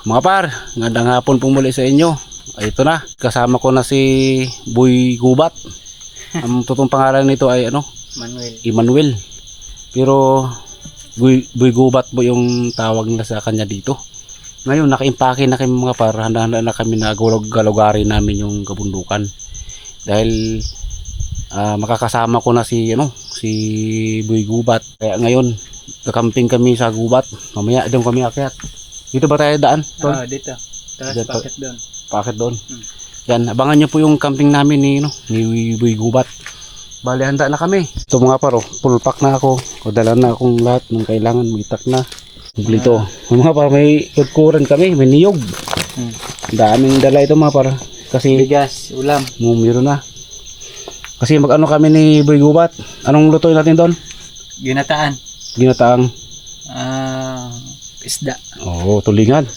Mga par, ngandang hapon po muli sa inyo. Ay, ito na, kasama ko na si Boy Gubat. Ang totoong pangalan nito ay ano? Emmanuel. Pero Boy Gubat po yung tawag nila sa kanya dito. Ngayon nakaimpake na kami mga par, handa-handa na kami na galugari namin yung kabundukan. Dahil makakasama ko na si Boy Gubat. Kaya ngayon kakamping kami sa Gubat. Mamaya doon kami akyat. Dito ba tayo daan? Dito. Tapos packet doon. Packet doon. Yan, abangan nyo po yung camping namin ni Boy Gubat. Bali, handa na kami. Ito mga paro, full pack na ako. Dala na akong lahat ng kailangan. Magitak na. Ito. Mga paro, may kudkuran kami. May niyog. Daming dala ito mga paro. Kasi Bigas, ulam. meron na. Kasi mag-ano kami ni Boy Gubat. Anong lutuin natin doon? Ginataan. Ginataang. Isda. Oo, tulingan.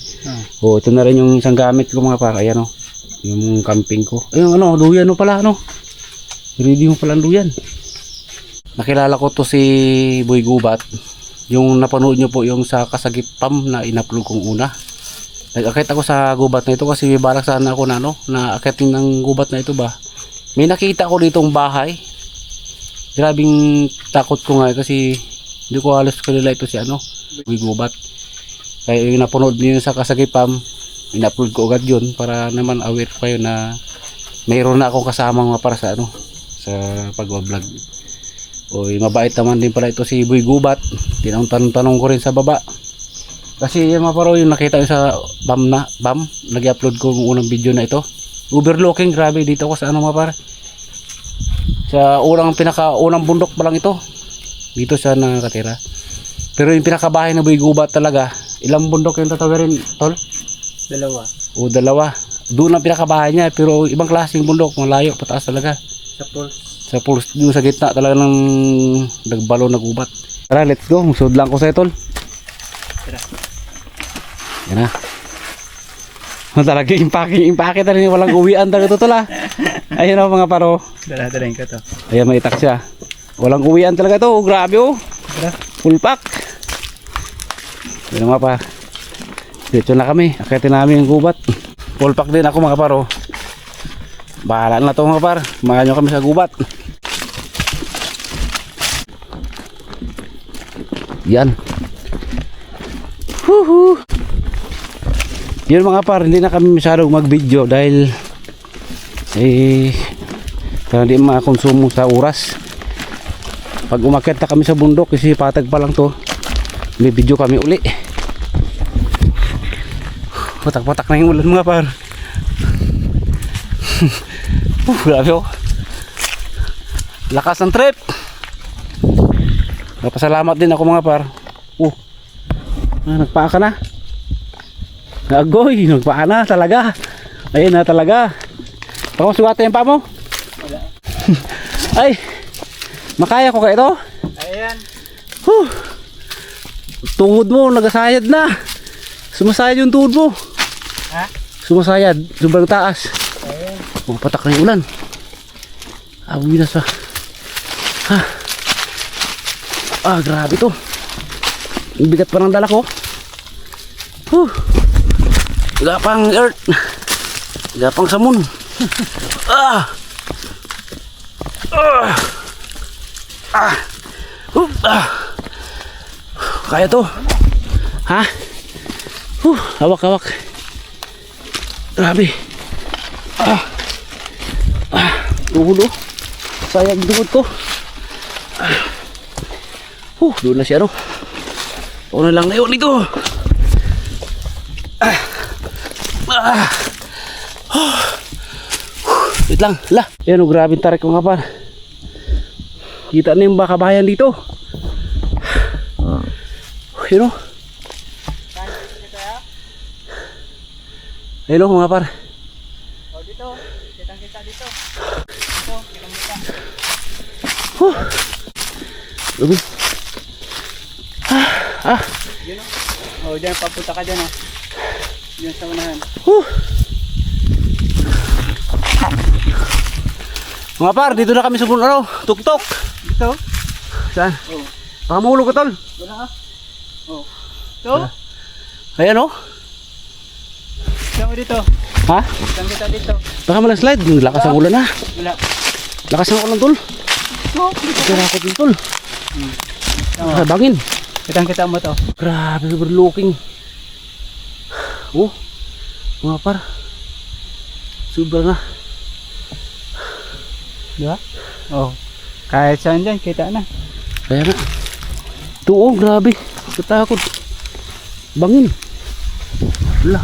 Oh, ito na rin yung isang gamit ko mga par. Ayan o. Yung camping ko. Ayun duyan pala Ready mo pala ang duyan. Nakilala ko to si Boy Gubat. Yung napanood nyo po yung sa Kasagip Pam na in-upload kong una. Nag-akit ako sa gubat na ito kasi may balak sana ako na akitin ng gubat na ito ba. May nakita ko ditong bahay. Grabing takot ko nga kasi hindi ko halos kilala ito si Boy Gubat. Kaya yung napanood niyo sa Kasagipam, in-upload ko agad yun para naman aware kayo na mayroon na akong kasama mga para sa sa pag-vlog. Oy, mabait naman din pala ito si Boy Gubat. Tinanong-tanong ko rin sa baba. Kasi yung mga paro yung nakita ko sa BAM, nag-upload ko yung unang video na ito. Overlooking, grabe dito ko sa mga par. Sa pinaka-unang bundok pa lang ito. Dito siya nakatira. Pero yung pinakabahay na Boy Gubat talaga, ilang bundok yung tatawirin, tol? Dalawa. Doon ang pinakabahay niya, pero ibang klaseng bundok, malayo, pataas talaga. Sa pulse, doon sa gitna talaga ng nagbalo na gubat. Tara, let's go. Musod lang ko sa'yo, tol. Tara. Yan na. Talaga, impake na rin. Walang uwian talaga ito, tol, ha. Ayun o, mga paro. Dala-dalain ka to. Ayan, may itak siya. Walang uwian talaga ito. Grabe, oh. Tara. Full pack. Yan nga pa. Dito na kami. Akitin namin yung gubat. Full pack din ako mga paro. Bahala na ito mga par. Samahan nyo kami sa gubat. Yan. Woohoo. Yun mga par. Hindi na kami masyadong mag video dahil kaya hindi makakonsumo sa oras. Pag umakyat na kami sa bundok kasi patag pa lang to, may video kami uli. Patak-patak na yung ulan mga par. Grabe oh. Lakas ng trip. Napasalamat din ako mga par. Nagpaa ka na. Agoy, nagpaa na talaga. Ayun na talaga. Pakasuwate yung paa mo. Wala. Ay, makaya ko kayo ito. Ayan. Tuhod mo nagasayad na. Sumasayad yung tuhod mo. Ha? Sumasayad, sobrang taas. Ayan. Patak na yung ulan. Awinas pa. Grabe to. Ang bigat pa ng dala ko. Gapang earth. Gapang samon. Kaya to. Ha? Hawak. Grabe. Tuhod oh. Sayang tuhod ko. Doon na siya Ako na lang na yun dito. Wait lang. Yan grabe tarik ko nga pa. Kita na yung baka bayan dito. Yun Ayun mga par. Dito. Kitang-kita dito. Kitang-kita. Lubi. Yun o. Diyan, papunta ka dyan o. Diyan sa unahan. Mga par, dito na kami sa tuktok. Dito? Saan? Pakamulog ka tol. Wala ka? Ito? Ayan Kita mo dito. Ha? Kitang kita dito. Baka malang-slide. Lakas ang ulan na. Wala. Lakas ang ulan, tol. Tira ako din, tol. Bangin. Kitang kita mo to. Grabe, overlooking. Oh, mga par. Sobra na. Diba? Oh. Kahit saan dyan, kita na. Kaya na. Ito, oh, grabe. Katakot. Bangin. Wala.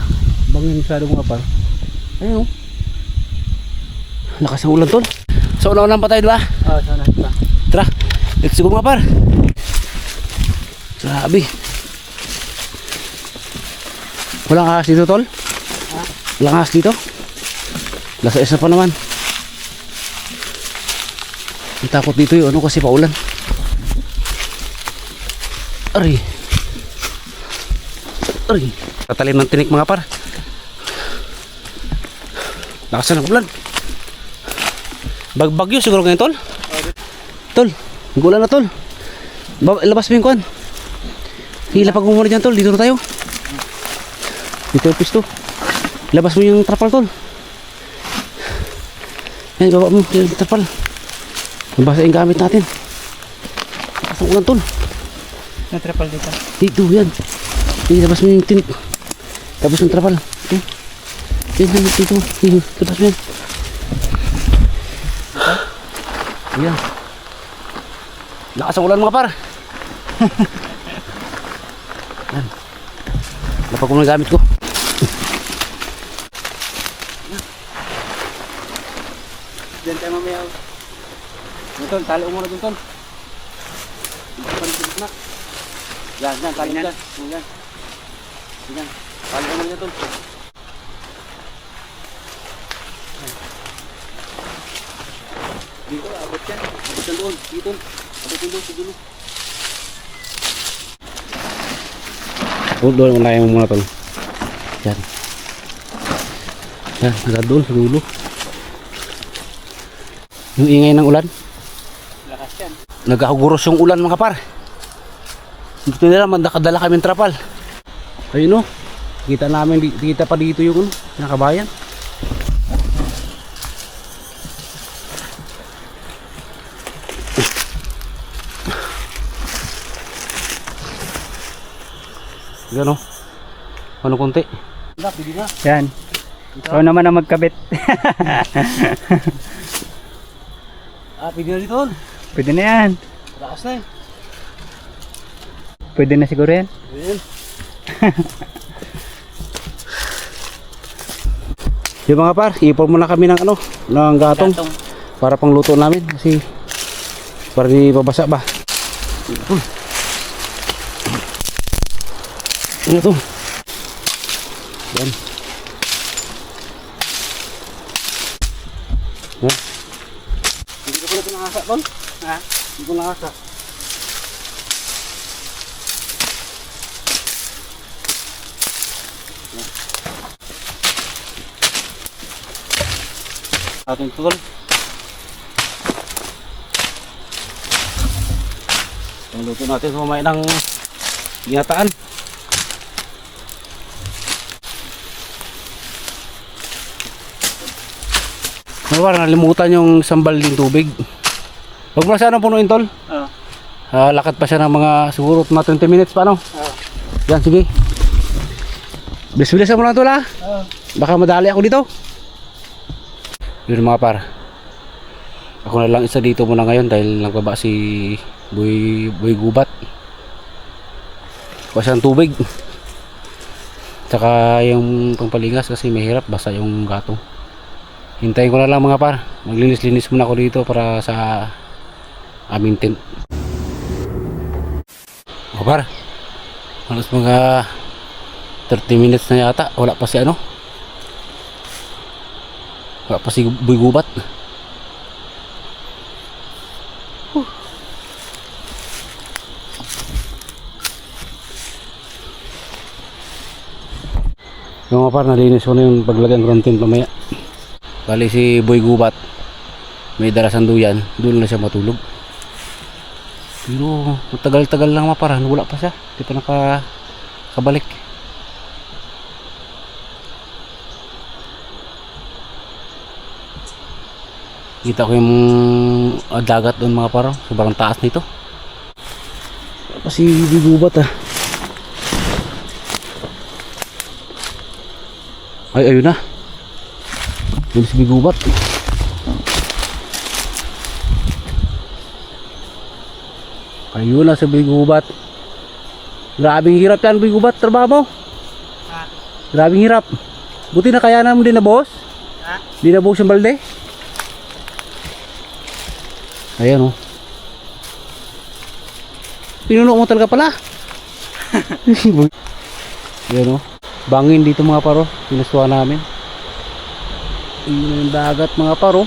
Bangin masyado mga par. Ayun, oh. Lakas ang ulan, tol. So, una-unan pa tayo, diba? Oh, sana. Tara, let's go mga par. Grabe. Walang ahas dito, tol? Ha? Walang ahas dito? Lasa isa pa naman. Ang takot dito yun, ano kasi paulan. Aray. Aray. Tatalim ng tinik mga par. Lakasan ng ulan. Bagbagyo siguro ngayon, tol? Tol, mag-ulan na, tol. Labas mo yung kuhan. Hilapag mo muna dyan, tol. Dito na tayo. Dito yung pisto. Labas mo yung trapal, tol. Yan, baba mo yung trapal. Nabasa yung gamit natin. Lakas ang ulan, tol. Natrapal dito. Dito, yan. Labas mo yung tinik. Labas yung trapal. Ito. Yan, dito. Labas mo yan. Ayan. Lakas ang ulan mga par. Ayan. Lapag ko ng gamit ko. Diyan tayo mamaya. Tol, talo mo na dun, tol. Yan, yan, tali yan. Yan. Yan. Tali mo na tol. Dito, abot yan. Abot yan doon. Dito. Abot yan doon. Dito. Doon, unahin mo muna tol. Yan. Yan, agad doon sa dulo. Yung ingay ng ulan. Lakas yan. Nagkahuguros yung ulan mga par. Dito nila, nakadala kami ng trapal. Ayun o. Kita namin, kita pa dito yung nakabayan. Yan o. Ano konti? Pwede na. Yan. Ikaw naman ang magkabit. Pwede na dito. Pwede na yan. Lakas na eh. Pwede na siguro yan. Ayan. Yung mga par, ipon muna kami ng ng gatong. Para pang luto namin kasi para di babasa ba. Ano to? Yan. Yan. Hindi ko pala pinangasa, tol. Ha? Hindi ko nakasa. Ating tol. Ang luto natin mamaya ng ginataan. Parang nalimutan yung sambal din tubig. Huwag mo na sana punuin tol. Oo. Lakad pa siya ng mga siguro mga 20 minutes pa no? Oo. Yan sige. Bilis-bilis mo lang tol ha. Oo. Baka madali ako dito. Yun mga par. Ako na lang isa dito muna ngayon dahil nagbaba si Boy Gubat. Kuha siya ng tubig. Tsaka yung pangpalingas kasi mahirap basta yung gatong. Hintayin ko na lang mga par. Maglinis-linis muna ako dito para sa aming tent. Mga par. Halos mga 30 minutes na yata. Wala pa si wala pa si Boy Gubat. Yung mga par, nalinis ko na yung paglagay ng ground tent mamaya. Bali si Boy Gubat may dala sanduyan, doon na siya matulog. Pero matagal-tagal lang mga par, wala pa siya. Hindi pa nakabalik. Kita ko yung dagat doon mga paro. Sobrang taas nito. Kasi bigubat ah. Ay, ayun na. Doon si bigubat. Ayun na si bigubat. Grabing hirap yan bigubat. Trabaho mo. Ha? Grabing hirap. Buti na kaya naman din na boss. Ha? Di na buhos yung balde. Ayan o. Pinuno mo talaga pala. Ayan o. Bangin dito mga paro. Pinustuhan namin. Ayan yung dagat mga paro.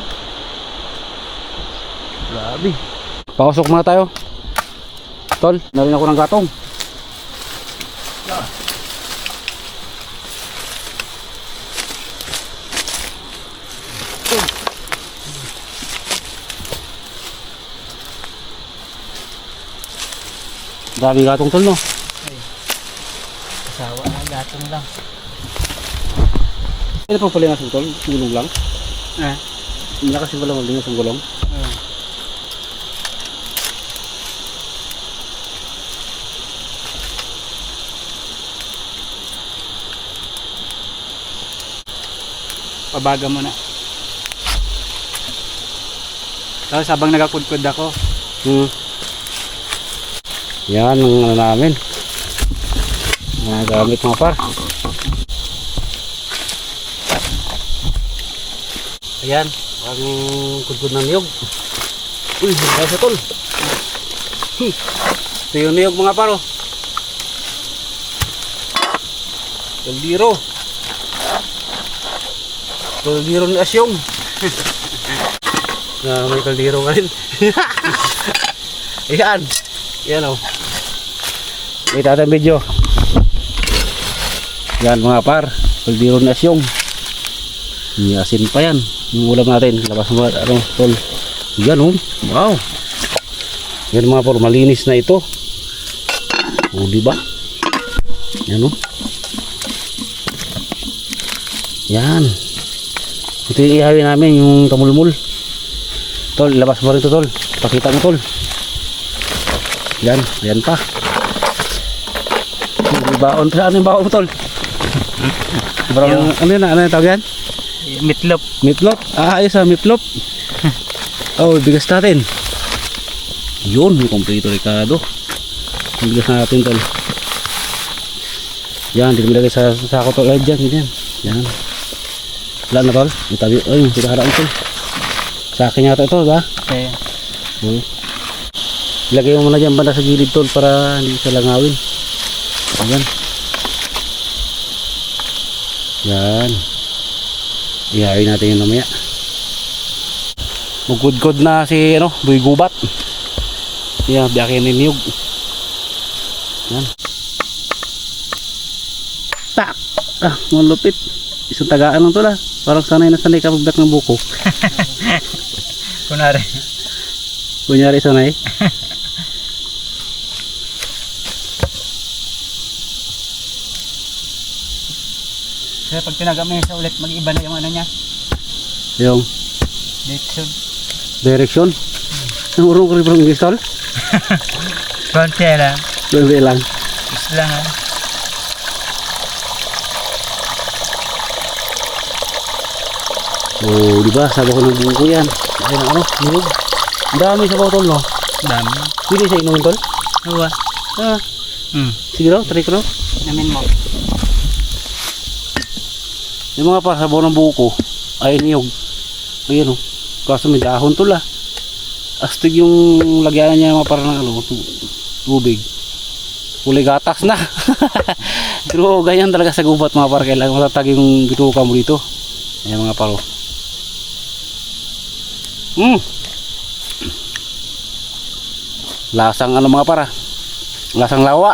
Grabe. Pakasok muna tayo. Tol, narin ako ng gatong. Dami gatong tol no. Asawa na, gatong lang. Ano pa pala yung tol? Gulong lang? Ha? Hindi na kasi pala maling yung gulong. Pabaga mo na. Tapos habang nagakudkod ako, Yan ang ano namin. Mga gamit mga par. Ayan, ang kudkod ng niyog. Uy, hindi sa tol. Ito yung niyog mga paro. Kaldiro. Kaldiro ni Asyong. Na may kaldiro ka rin. Ayan. Yan o. May tatang video. Yan mga par. Kaldiro ni Asyong. May asin pa yan. Yung ulam natin. Labas mo ano, tol. Yan o. Wow. Yan mga par. Malinis na ito. O diba? Yan o. Yan. Ito yung ihawin namin. Yung tamulmul. Tol. Labas mo rin ito tol. Pakita mo tol. Yan, ayan pa. May baon pa. Ano yung baon mo tol? Ano yun? Ano yung tawag yan? Meatloaf. Meatloaf? Ah, ayos ah, meatloaf. Oh, bigas natin. Yun, yung kompleto Ricardo. Yung bigas natin tol. Yan, dito nilagay sa sako tol. Ay, dyan. Yan. Wala na tol. Itabi, ay, pinaharaan tol. Sa akin yata ito, ba? Okay. Ilagay mo muna dyan banda sa gilid tol para hindi siya langawin. Ayan. Yan. Ihayin natin yun namaya. Magkudkod na si ano, buhay gubat. Yan, biyakin ni niyog. Yan. Tak! Ah, malupit. Isang tagaan lang tol ah. Parang sanay na sanay ka magbiyak ng buko. Kunwari. Kunyari sanay. Kaya pag tinagamay sa ulit, mag-iba na yung ano niya. Yung Direction. direction. Ang urong ko rin from English tol. Konti lang. Hindi lang. Is lang ha. Oh, di ba? Sabi ko ng buko yan. Ayun ang ano, niyog. Ang dami sa botol, no? Dami. Pwede sa inumin tol? Uwa. Ah, sige raw, try ko raw. Namin mo. Yung mga par, sabaw ng buko ay niyog. Ayun oh. Kaso may dahon tol ah. Astig yung lagyanan niya mga par ng ano, tubig. Kulay gatas na. Pero ganyan talaga sa gubat mga par. Kailangan matatag yung bituka mo dito. Ayan mga paro. Lasang ano mga para. Lasang lawa.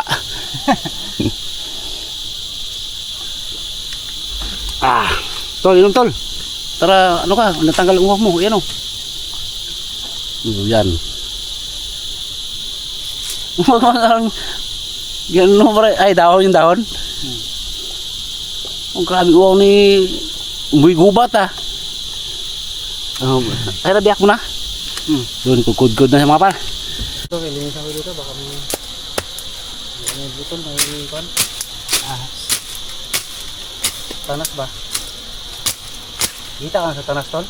Ah, tol, inom tol. Tara, ano ka, natanggal ang uwak mo, yan o. Yan. Yan mo pare, ay dahon yung dahon. Ang grabe uwak ni Buhay Gubat ah. Ay, nabiyak mo na. Doon, kukudkod na sa mga par. Ito, kailangan sa dito. Baka may butol, may pan. Tanas ba? Kita ka sa tanas, tol?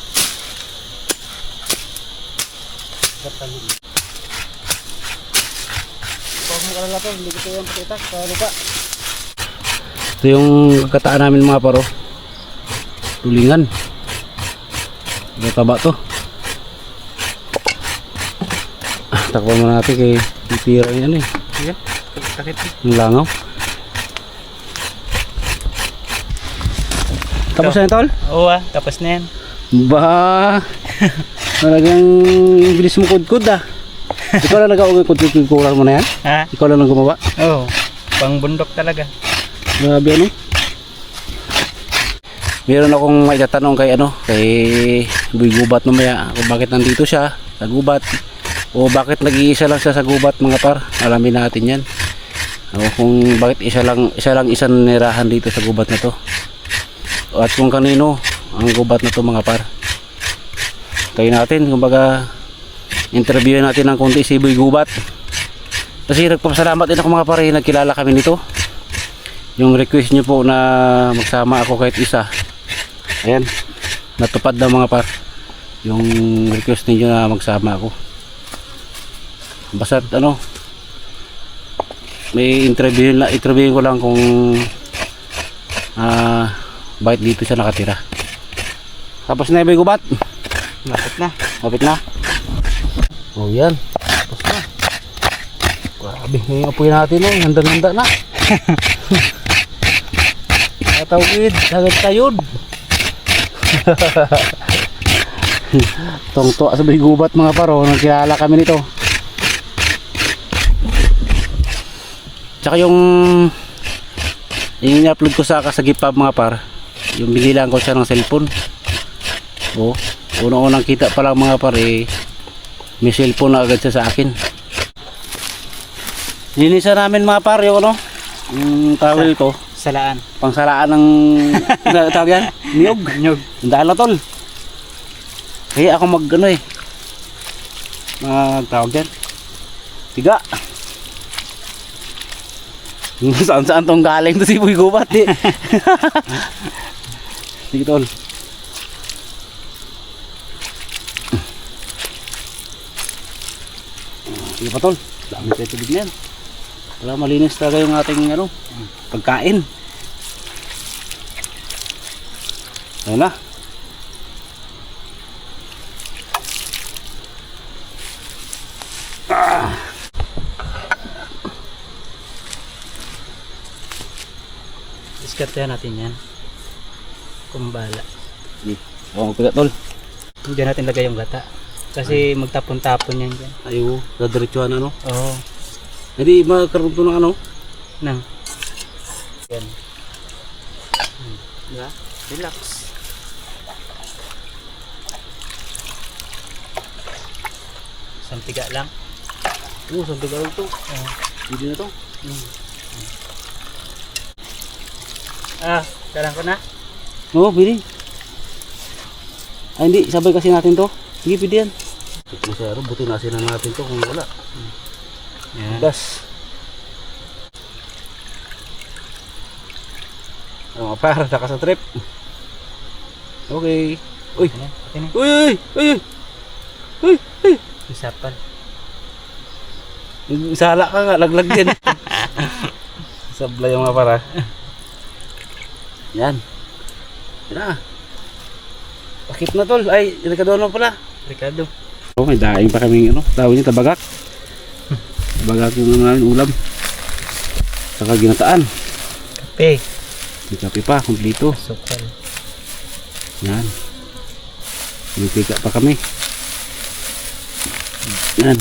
Gatali. Pag mo kalala to, hindi ko yung pakita sa lupa. Ito yung kataan namin mga paro. Tulingan. Taba to. Takpan mo natin kay titira yan eh. Ayan, sakit. Yung langaw. Tapos na yan, tol? Oo tapos na yan. Ba, talagang bilis mo kudkud ah. Ikaw lang nag-kudkud mo na yan? Ha? Ikaw lang gumawa? Oo, pang bundok talaga. Grabe ano? Meron akong may tatanong kay kay Boy Gubat mamaya kung bakit nandito siya sa gubat o bakit nag-iisa lang siya sa gubat mga par. Alamin natin yan. O kung bakit isa lang isang nirahan dito sa gubat na to. At kung kanino ang gubat na to mga par. Tayo natin kumbaga interview natin ng konti si Boy Gubat. Kasi nagpapasalamat din ako mga par, nagkilala kami nito. Yung request nyo po na magsama ako kahit isa, ayan, natupad na mga par yung request niyo na magsama ako. Basta may interview ko lang kung bakit dito siya nakatira. Tapos na Boy Gubat? Lapit na. Oh yan, tapos na. Grabe, yung apoy natin handa na. Tawid, agad kayod. Tong-to sa Boy Gubat mga paro, nagkilala kami nito. Tsaka yung i-upload ko sa Gipab mga par, yung binilang ko siya ng cellphone. Oh, unang kita pa lang mga par may cellphone na agad siya sa akin. Nilinisan namin mga par yung yung towel ko. Salaan. Pangsalaan ng tawag yan? Niyog. Dahil na tol. Kaya ako magtawag yan. Tiga. Saan tong galing to si Boy Gubat eh. Sige tol. Sige pa tol. Dami tayo tubig na yan. Wala, malinis talaga yung ating pagkain. Ayun na. Diskartehan natin yan. Kumbala. Oo, pigat tol. Diyan natin lagay yung gata. Kasi magtapon-tapon yan dyan. Ayaw, dadiretsuhan Oo. Hindi magkaroon to ng Nang. Yan. Diba? Relax. Sampiga lang. Oo, sabi ka lang to. Hindi na to. Dalang ko na. Oo, pwede. Ay hindi, sabay kasi natin to. Sige, pwede yan. Masyaro, buti nasin na natin to kung wala. Yan. Gas. Oh, para naka sa trip. Okay. Uy. Uy. Isapal. Sala ka nga, laglag din. Sablay yung mga para. Yan. Yan na. Pakit na tol. Ay, Ricardo na pala. Ricardo. Oh, may daing pa kaming tawag niya tabagak. Tabagak yung namin ulam. Saka ginataan. Kape. May kape pa, kumplito. Sukal. Yan. May pika pa kami. Yan.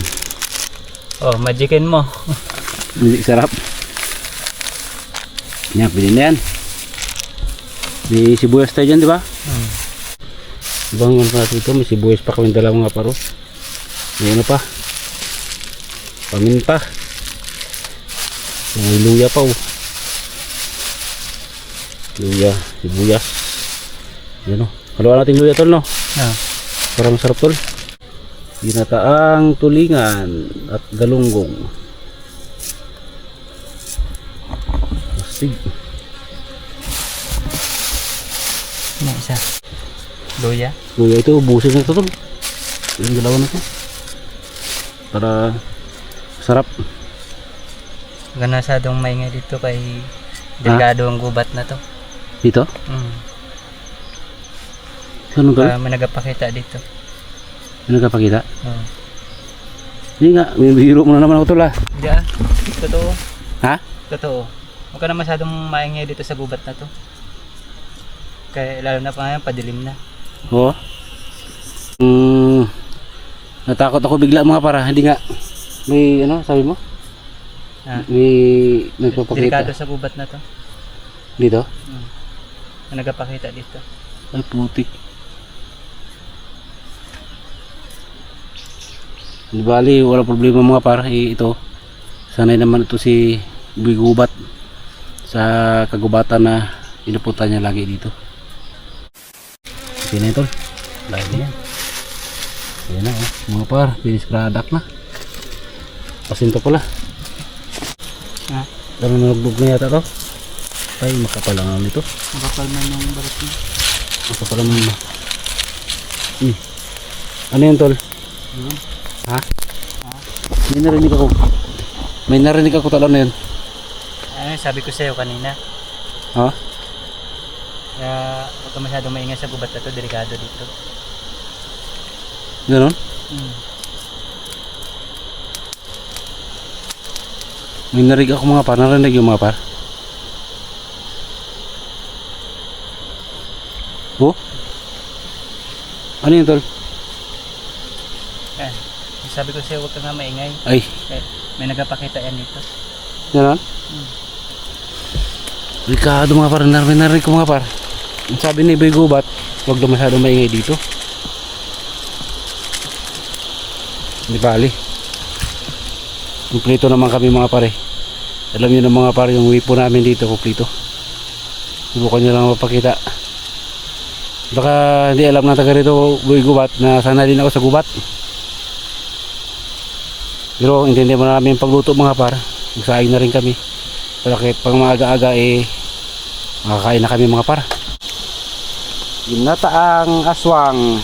Oh, magicin mo. Hindi sarap. Yan, pwede na yan. May sibuyas tayo dyan, di ba? Bangon pa dito, may sibuyas pa kami dalawang nga paro. May ano pa? Paminta. May luya pa Luya, sibuyas. Yan o. Haluan natin luya tol no? Parang masarap tol. Ginataang tulingan at galunggong. Astig. Ano isa? Luya? Luya ito, ubusin na ito tol. Yung dalawa na ito. Para sarap. Huwag na masyadong maingay dito kay delikado ang gubat na to. Dito? Ano tol? May nagapakita dito. Ano nagpapakita? Oo. Hindi nga, may biro mo na naman ako tol ah. Hindi totoo. Ha? Totoo. Huwag ka na masyadong maingay dito sa gubat na to. Kaya lalo na pa ngayon, padilim na. Oo. Natakot ako bigla mga para. Hindi nga. May ano, sabi mo? May nagpapakita. Delikado sa gubat na to. Dito? May nagapakita dito. Ay putik. Di bali, wala problema mga para. Ito. Sanay naman ito si Bigubat sa kagubatan na inupunta niya lagi dito. Okay na ito. Lahat na yan. Ayan na mga par. Finish product na. Pasinto pala. Parang nalugbog na yata to. Ay makapal lang nito. Makapal na yung barat niya. Makapal naman na. Ano yun tol? Ha? May narinig ako talo na yun. Ano sabi ko sa'yo kanina. Ha? Kaya huwag ka masyadong maingay sa gubat na to. Delikado dito. Ganon? May narinig ako mga par. Narinig yung mga par. Oh? Ano yun tol? Sabi ko sa'yo huwag ka nga maingay. Ay. May nagapakita yan dito. Ganon? Delikado mga par. Narinig ko mga par. Ang sabi ni Boy Gubat, huwag na masyadong maingay dito. Di bali. Kumpleto naman kami mga pare. Alam niyo na mga pare yung wipo namin dito kumpleto. Subukan niyo lang mapakita. Baka hindi alam ng taga rito Boy Gubat na sana din ako sa gubat. Pero intindi mo na namin yung pagluto mga par. Magsaing na rin kami. Pero kahit pang maaga-aga makakain na kami mga par. Ginataang aswang.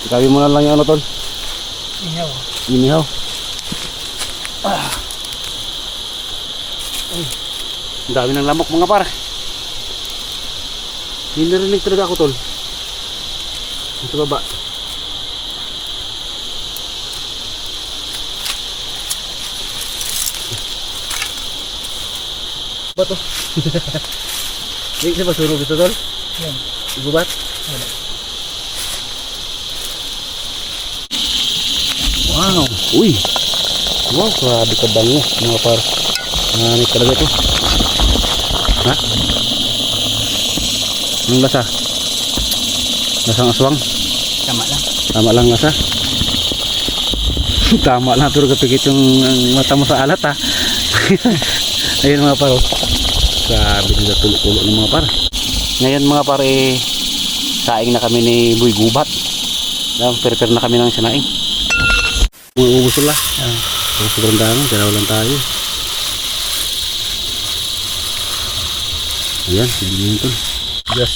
Gawin mo na lang yung ano tol. Ihaw. Inihaw. Ang dami ng lamok mga par. Hindi narinig talaga ako tol. Sa baba. Ba to? Hindi ba sunog ito tol? Yan. Gubat? Wow! Uy! Wow! Grabe ka bango mga par. Nanganit talaga ito. Ha? Anong lasa? Lasang aswang? Tama lang. Tama lang lasa. Tama lang. Pero kapikit yung mata mo sa alat ha. Ayun mga par. Grabe nila tulo-tulo ng mga par. Ngayon mga par saing na kami ni Boy Gubat. Prepare na kami ng sinaing. Uubos lang. Sobrang dami. Dalaw lang tayo. Ayan. Hindi nyo tol. Yes.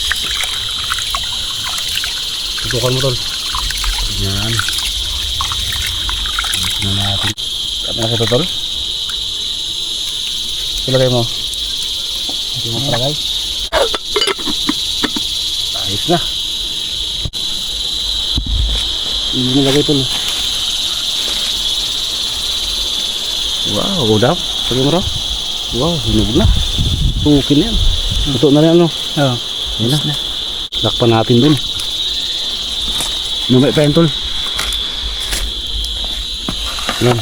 Tutukan mo tol. Ayan. Tignan natin. Kat na sa tol. Ilagay mo. Hindi mo palagay. Ayos na. Hindi mo lagay tol. Wow, daw. Sabi mo raw. Wow, hinog na. Tukin yan. Tuto na rin ano. Oo. Ayun na. Lakpan natin dun. Numay pa yan tol. Ayan.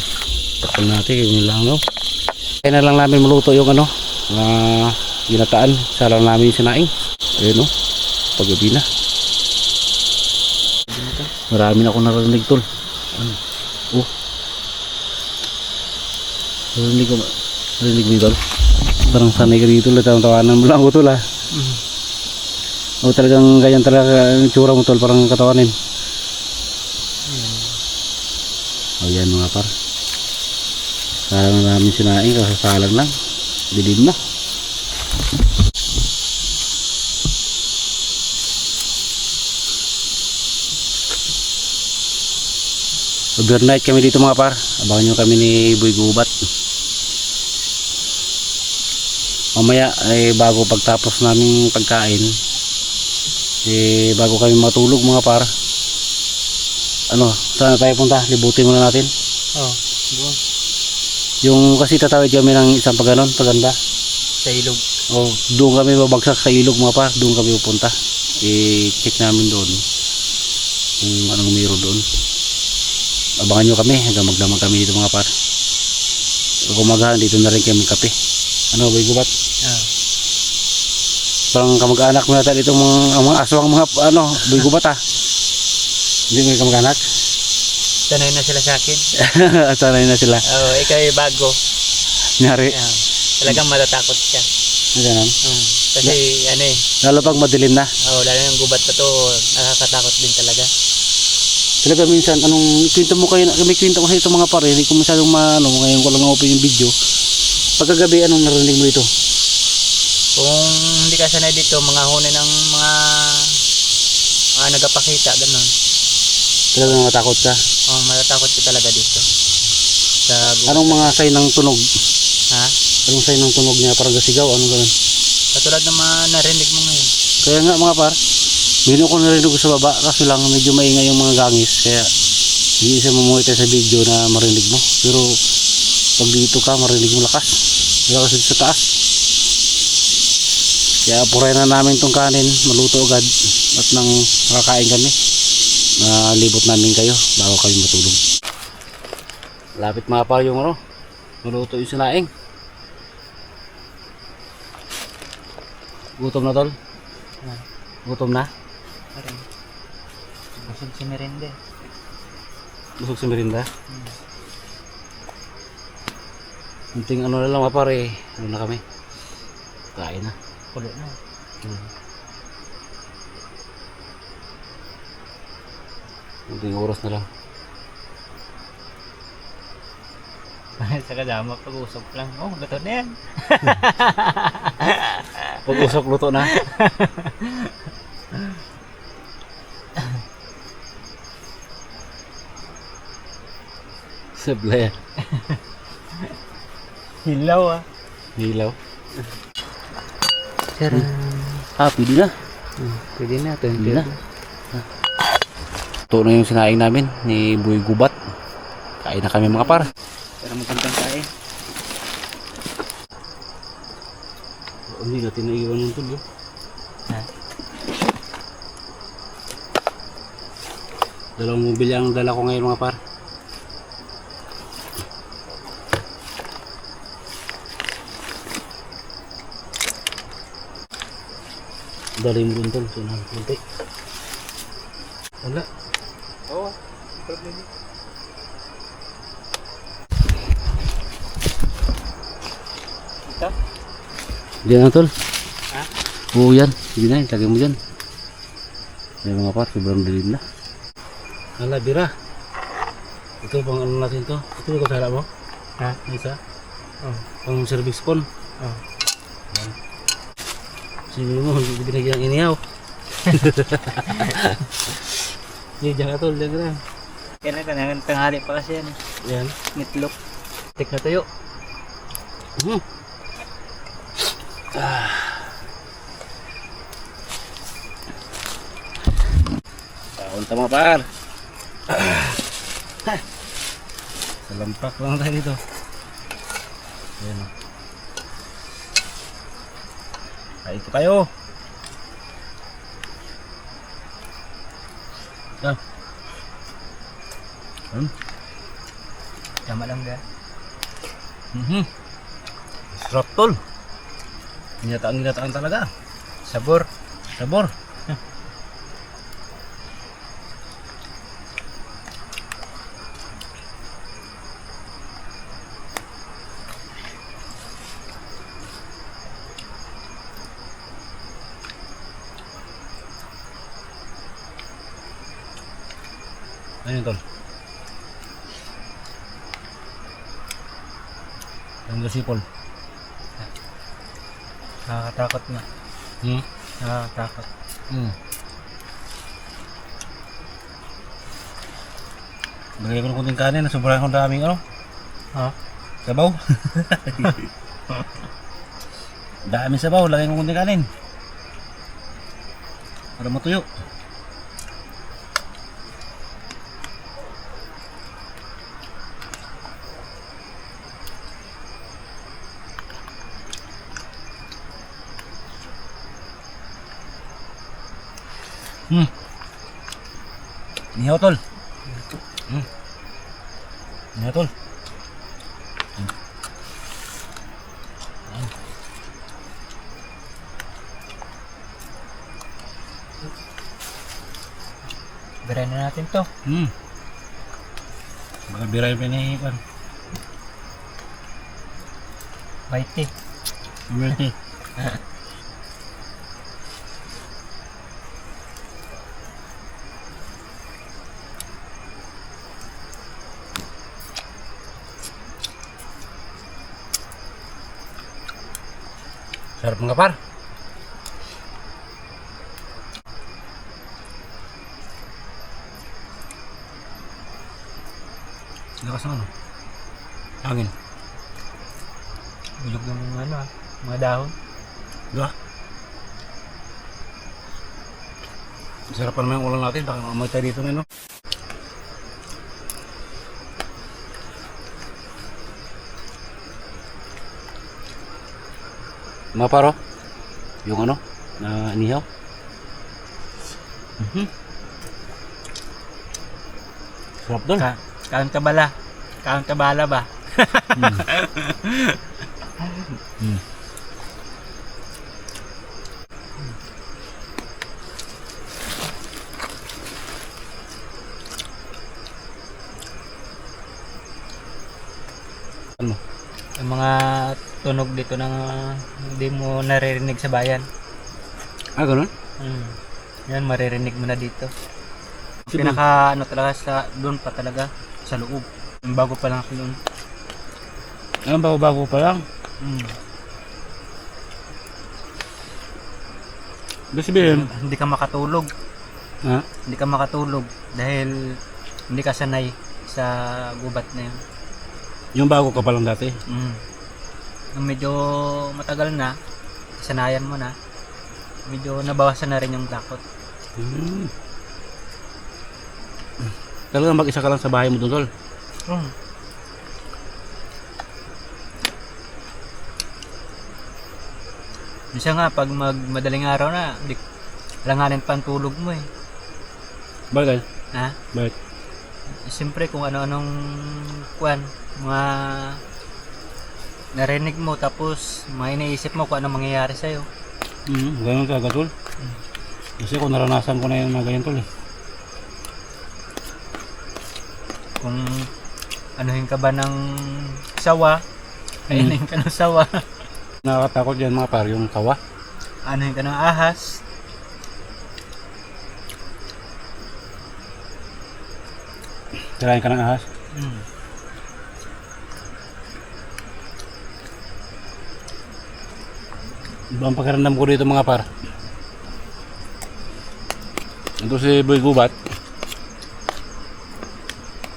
Lakpan natin. Yun lang no. Kaya na lang namin maluto yung ano. Ginataan. Isa lang namin yung sinaing. Ayun no. Paggabi na. Marami na ako narinig tol. Oh. Narinig ko. Narinig mo tol. Parang sanay ka dito. Tawanan mo lang ako tol ha. O talagang ganyan talaga ang tsura mo tol, parang katawanin. O yan mga par. Salang na namin sinaing, kasasalang lang. Dilim na. Overnight kami dito mga par. Abangan nyo kami ni Boy Gubat. Mamaya bago pagtapos naming pagkain, bago kami matulog mga par, ano, saan tayo punta? Libutin muna natin. Oh, Yung kasi tatawid kami ng isang paganon, paganda. sa ilog. O doon kami babagsak sa ilog mga par, doon kami pupunta. I-check namin doon kung anong mayroon doon. Abangan nyo kami hanggang magdamag kami dito mga par. Kumagahan dito na rin kami kape. Ano Boy Gubat? Ah. Parang kamag-anak mo natin itong mga aswang mga ano Boy Gubat ah. Hindi mo kamag-anak? Sanay na sila sa akin. At sanay na sila. Oo, ikaw ay bago. Nyari. Talagang matatakot ka. Ganun. Kasi ano eh. Lalo pag madilim na. Oo, lalo yung gubat na to, nakakatakot din talaga. Talaga minsan, anong kwento mo kayo, may kwento ko sa ito mga pare, hindi ko masyadong ngayon ko lang open yung video. Pagkagabi, anong narinig mo ito? Kung hindi ka sanay dito, mga huni ng mga nagapakita, ganun. Talagang matakot ka. Oh, matatakot ka talaga dito. Sa gubat. Anong mga sign ng tunog? Ha? Anong sign ng tunog niya? Parang gasigaw, anong ganun? Katulad ng mga narinig mo ngayon. Kaya nga mga par, hindi ko narinig ko sa baba kasi lang medyo maingay yung mga gangis. Kaya hindi siya mamuhay tayo sa video na marinig mo. Pero pag dito ka, marinig mo lakas. Lakas dito sa taas. Kaya puray na namin tong kanin, maluto agad. At nang makakain kami, libot namin kayo bago kami matulog. Lapit mga par yung ano, maluto yung sinaing. Gutom na tol? Gutom na? Busog si Merende. Busog si Merinda? Kunting ano na lang mga pare, ano na kami? Kain na. Kulo na. Kunting oras na lang. Sa kadama, pag-usok lang. Oh, luto na yan. Pag-usok luto na. Sablay. Hilaw ah. Hilaw. Sir, Pwede na. pwede na. Pwede na. Ito na yung sinaing namin ni Boy Gubat. Kain na kami mga par. Para magkantang kain. Hindi natin naiwan yung tulo. Ha? Dalawang mobil ang dala ko ngayon mga par. Dali mo rin tol. Sunang kunti. Wala. Oo. Problem. Ito? Diyan na tol. Ha? Oo yan. Sige na yun. Lagay mo dyan. May mga par. Sobrang dilim na. Hala, bira. Ito pang ano natin to. Ito yung kasala mo? Ha? Isa? Oh. Pang cervix phone. Oh. Yan. Sino mo, hindi binagyan ng inihaw. Hindi, dyan ka tol, dyan ka na. Kaya na, tanghali pa kasi yan. Yan. Ngitlok. Tik na tuyo. Kaon tama par. Salampak lang tayo dito. Ayan o. Kain po kayo. Tama lang ba? Sarap tol. Ginataan talaga. Sabor. Sabor. Ano yun, tol? Ang gasipol. Nakakatakot na. Hmm? Nakakatakot. Hmm. Lagay ko ng kunting kanin, nasubrahan ko ng daming ano? Ha? Sabaw. Daming sabaw, lagay ko ng kunting kanin. Para matuyo. Nihaw, tol. Nihaw, tol. Birahin na natin to. Baka biray pa ni Juan. Baiti. Biray. Sarap mga par. Lakas ng ano? Hangin. Bilog ng ano mga dahon. Diba? Sarap pa naman yung ulam natin. Baka mamay tayo dito na, no? Mga paro, yung ano, na inihaw. Sarap doon. Kaon ka bala. Kaon ka bala ba? Ano? Yung mga tunog dito na hindi mo naririnig sa bayan. Ah, ganun? Yan, maririnig mo na dito. Pinaka ano talaga sa doon pa talaga sa loob. Yung bago pa lang ako doon. Ang bago-bago pa lang. Ibig sabihin, Hindi ka makatulog. ha? Hindi ka makatulog dahil hindi ka sanay sa gubat na yun. Yung bago ka pa lang dati. Nung medyo matagal na, sanayan mo na, medyo nabawasan na rin yung takot. Talagang mag-isa ka lang sa bahay mo doon, tol. Minsan nga, pag madaling araw na, langanin pa ang tulog mo eh. Bakit? Ha? Bakit? Siyempre kung ano-anong kuwan, mga narinig mo tapos mga iniisip mo kung anong mangyayari sa'yo. Ganun talaga, tol. Kasi kung naranasan ko na yung mga ganyan, tol eh. Kung anuhin ka ba ng sawa, kainin ka ng sawa. Nakakatakot yan mga par, yung kawa. Anuhin ka ng ahas. Tirahin ka ng ahas. Iba ang pakiramdam ko dito mga par. Ito si Boy Gubat.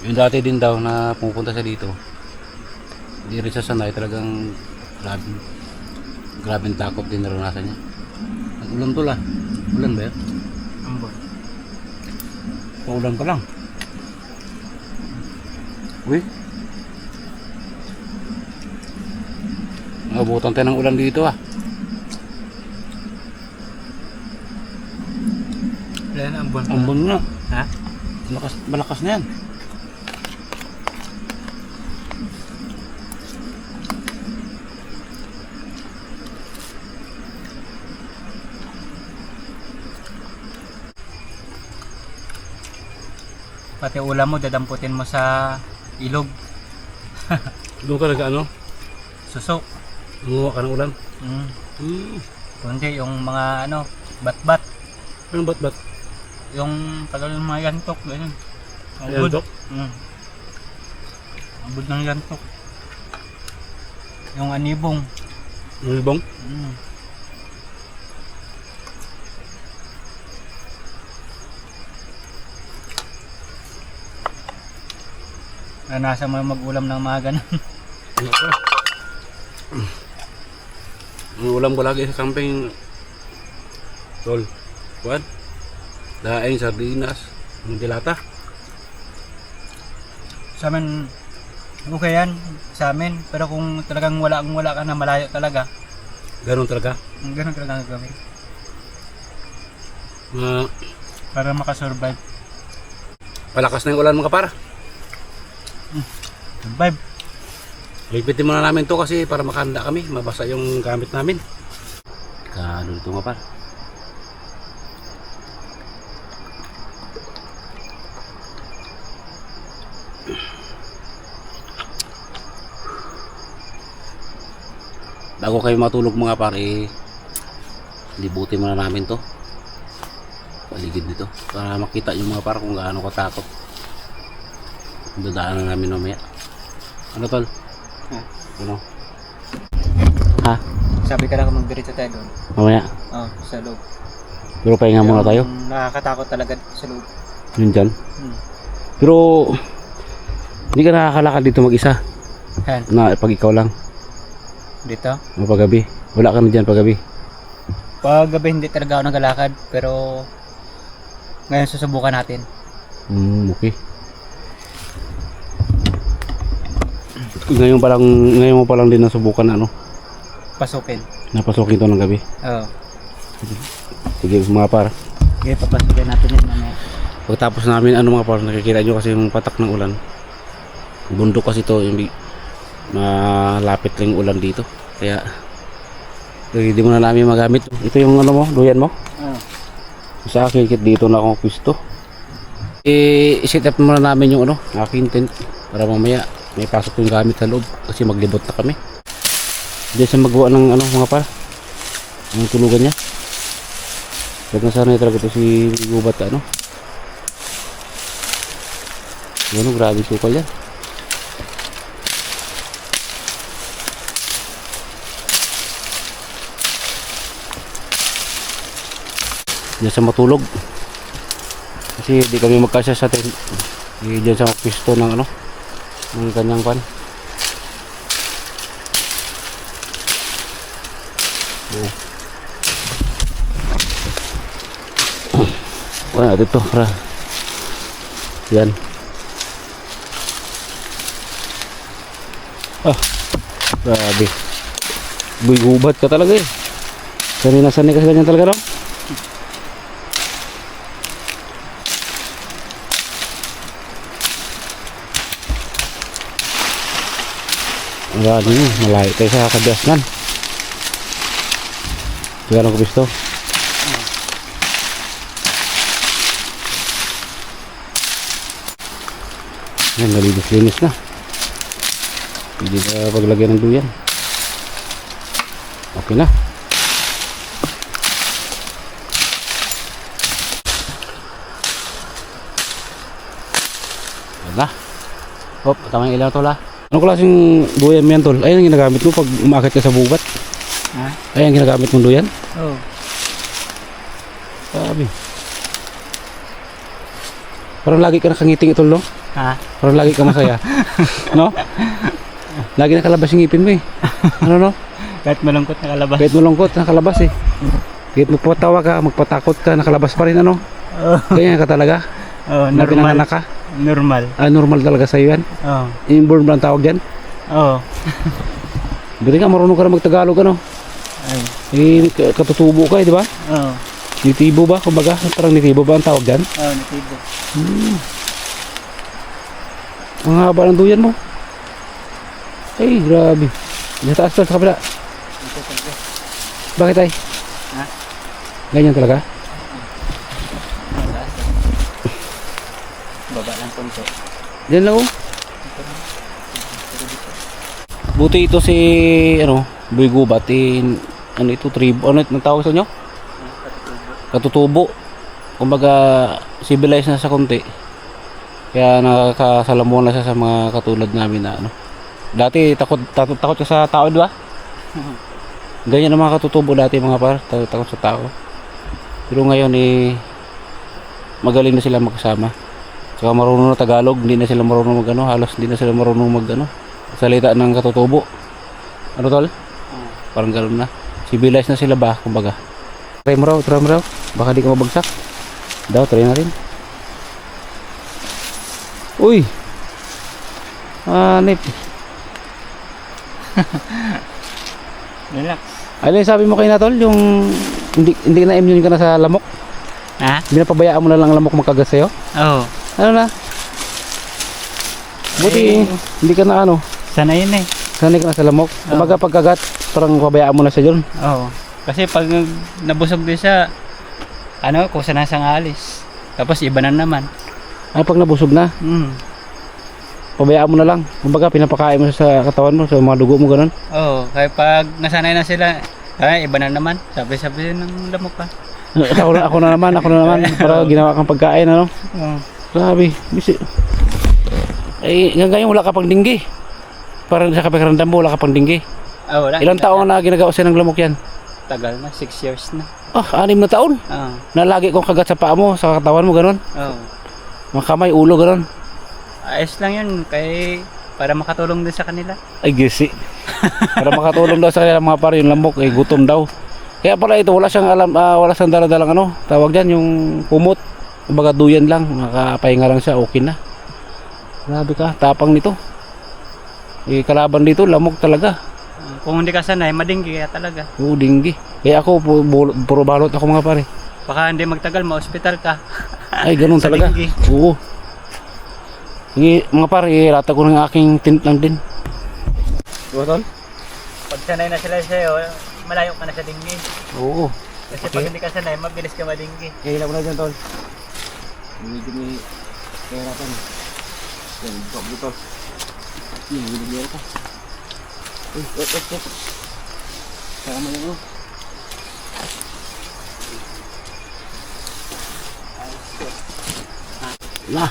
Yung dati din daw na pupunta siya dito. Hindi rin siya sanay, talagang grabing takot din naranasan niya. Nag-ulan to lang. Ulan ba yun? Ambon. Paulan pa lang. Uy. Nabutan tayo ng ulan dito ah. Wala na ambon. Ambon na. Ha? Malakas na yan. Pati ulam mo, dadamputin mo sa ilog. Doon ka ano? Susok. Gumawa ka ng ulan. Kundi yung mga ano, bat-bat. Anong bat-bat? Yung tagal ng mga yantok, ganyan. Abod. Yantok? Abod ng yantok. Yung anibong. Ibong? Nasa mo mag-ulam ng mga ganun. Ang ulam ko lagi sa camping, tol, kuwan, daing, sardinas, dilata. Sa amin, okay yan. Sa amin. Pero kung talagang wala ka na malayo talaga, Ganun talaga. ganun talaga ang gagawin. Uh, Para makasurvive. Palakas na yung ulan mga para. Survive. Lipitin muna namin to kasi para makahanda kami, mabasa yung gamit namin. Kano dito mga para. Bago kayo matulog mga pare, libutin muna namin to paligid nito para makita yung mga pare kung gaano katakot. Dadaanan namin mamaya. Ano tol? Ano? Ha? Sabi ka lang magdiretso tayo doon. Mamaya? Sa loob. Pero pahinga muna tayo. Nakakatakot talaga sa loob. Yun dyan. Pero hindi ka nakakalakad dito mag-isa Yan. na pag ikaw lang Dito. o paggabi. Wala ka na dyan paggabi. Pag gabi hindi talaga ako nagalakad. Pero ngayon susubukan natin. Okay. Ngayon mo pa lang din nasubukan na ano, Pasukin. napasukin to ng gabi. Oo. Sige mga par. Okay, papasukin natin yun mamaya. Pagtapos namin ano mga par, nakikita nyo kasi yung patak ng ulan. Bundok kasi to, yung malapit lang yung ulan dito. Kaya hindi mo na namin magamit. Ito yung ano mo, duyan mo. Sa akin kit dito na akong pisto. I-set up muna namin yung ano, aking tent para mamaya may pasok yung gamit sa loob kasi maglibot na kami. Diyan sa magawa ng ano mga par, ang tulugan niya. Huwag na sana talaga ito si gubat ano. Ano, grabe sukal yan. Diyan sa matulog kasi di kami magkasya sa tent. Diyan sa pisto ng ano, ng kanyang pan. Wala dito para yan. Grabe, gubat ka talaga eh. Sanay ka sa ganyan talaga, no? Grabe yun, malayo tayo sa kabiasnan. Gano'n ko gusto. Yan, nalinis na. Hindi na paglagyan ng duyan. Okay na. Yan na. Hop, tama yung ilaw tol ha. Anong klaseng duyan mo yan tol? Ayan ang ginagamit mo pag umakit ka sa bubat. Ha? Ayan ang ginagamit mong duyan? Oo. Sabi. Parang lagi ka nakangiting itol, no? Ha? Parang lagi ka masaya. No? Lagi nakalabas yung ngipin mo eh. Ano no? Kahit malungkot nakalabas. Kahit malungkot, nakalabas eh. Kahit magpatawa ka, magpatakot ka, nakalabas pa rin ano? Ganyan ka talaga? Oo, Na normal. pinanganak ka? Normal. Normal talaga sa'yo yan? Oo. Inborn ba ang tawag dyan? Oo. Buti nga, marunong ka na magtagalog ano? Ay. Katutubo ka eh, di ba? Oo. Nitibo ba? Kumbaga, parang nitibo ba ang tawag dyan? Oo, natibo. Ang haba ng duyan mo. Ay, grabe. Sa taas sa kabila. Bakit ay? Ha? Ganyan talaga? Baba lang konti. Diyan lang oh. Buti ito si ano, Boy Gubat ano ito, tribo, ano ito tawag sa inyo? Katutubo. Kumbaga civilized na sa konti. Kaya nakakasalamuhan na siya sa mga katulad namin na ano. Dati takot ka sa tao, di ba? Ganyan ang mga katutubo dati mga par, takot sa tao. Pero ngayon magaling na sila magkasama. Saka marunong na Tagalog, hindi na sila marunong magano, halos hindi na sila marunong magano salita ng katutubo. Ano tol? Parang ganoon na. Civilized na sila ba, kumbaga. Try mo raw. Baka di ka mabagsak. Daw, try na rin. Uy! Nip. Relax. Ano yung sabi mo kayo na tol? Yung hindi na immune ka na sa lamok? Ha? Hindi na pabayaan mo na lang lamok magkagat sa'yo? Oo. Ano na? Buti hindi ka na ano? Sana yun eh. Sanay ka na sa lamok? Kumbaga pagkagat, parang pabayaan mo na siya dyan? Oo. Kasi pag nabusog din siya, kung saan siyang alis. Tapos iba na naman. Ay, pag nabusog na, pabayaan mo na lang. Kumbaga pinapakain mo siya sa katawan mo, sa mga dugo mo, ganun. Oo. Kaya pag nasanay na sila, iba na naman. Sabi ng lamok ka. ako na naman. Para ginawa kang pagkain, ano? Oo. Grabe, bisi. Eh, ngayon wala ka pang dinggi. Parang sa kapakiramdam mo, wala ka pang dinggi. Wala. Ilang taon na ginagawa siya ng lamok yan? Tagal na, 6 years na. 6 na taon. Oo. Na lagi kong kagat sa paa mo, sa katawan mo, ganun. Oo. Mga kamay, ulo, ganun. Ayos lang yun, para makatulong din sa kanila. Ay, gisi. Para makatulong daw sa kanila mga pare, yung lamok, gutom daw. Kaya pala ito, wala siyang wala siyang daladalang ano, tawag dyan, yung kumot. Kumbaga duyan lang, makapahinga lang siya, okay na. Grabe ka, tapang nito. Kalaban dito, lamok talaga. Kung hindi ka sanay, madinggi kaya talaga. Oo, dinggi. Kaya ako, puro balot ako mga pare. Baka hindi magtagal, ma-hospital ka. Ay, ganun Sa talaga. dinggi. Oo. Sige, mga pare, rata ko ng aking tint lang din. Diba, tol? Pag sanay na sila sa'yo, malayo ka na sa dinggi. Oo. Kasi pag hindi ka sanay, mabilis ka madinggi. Kaya mo na dyan, tol. Medyo may kahirapan. Yan, buka mo, tol. Yan, binigyan ka. Uy, wait. Saka mo yung na.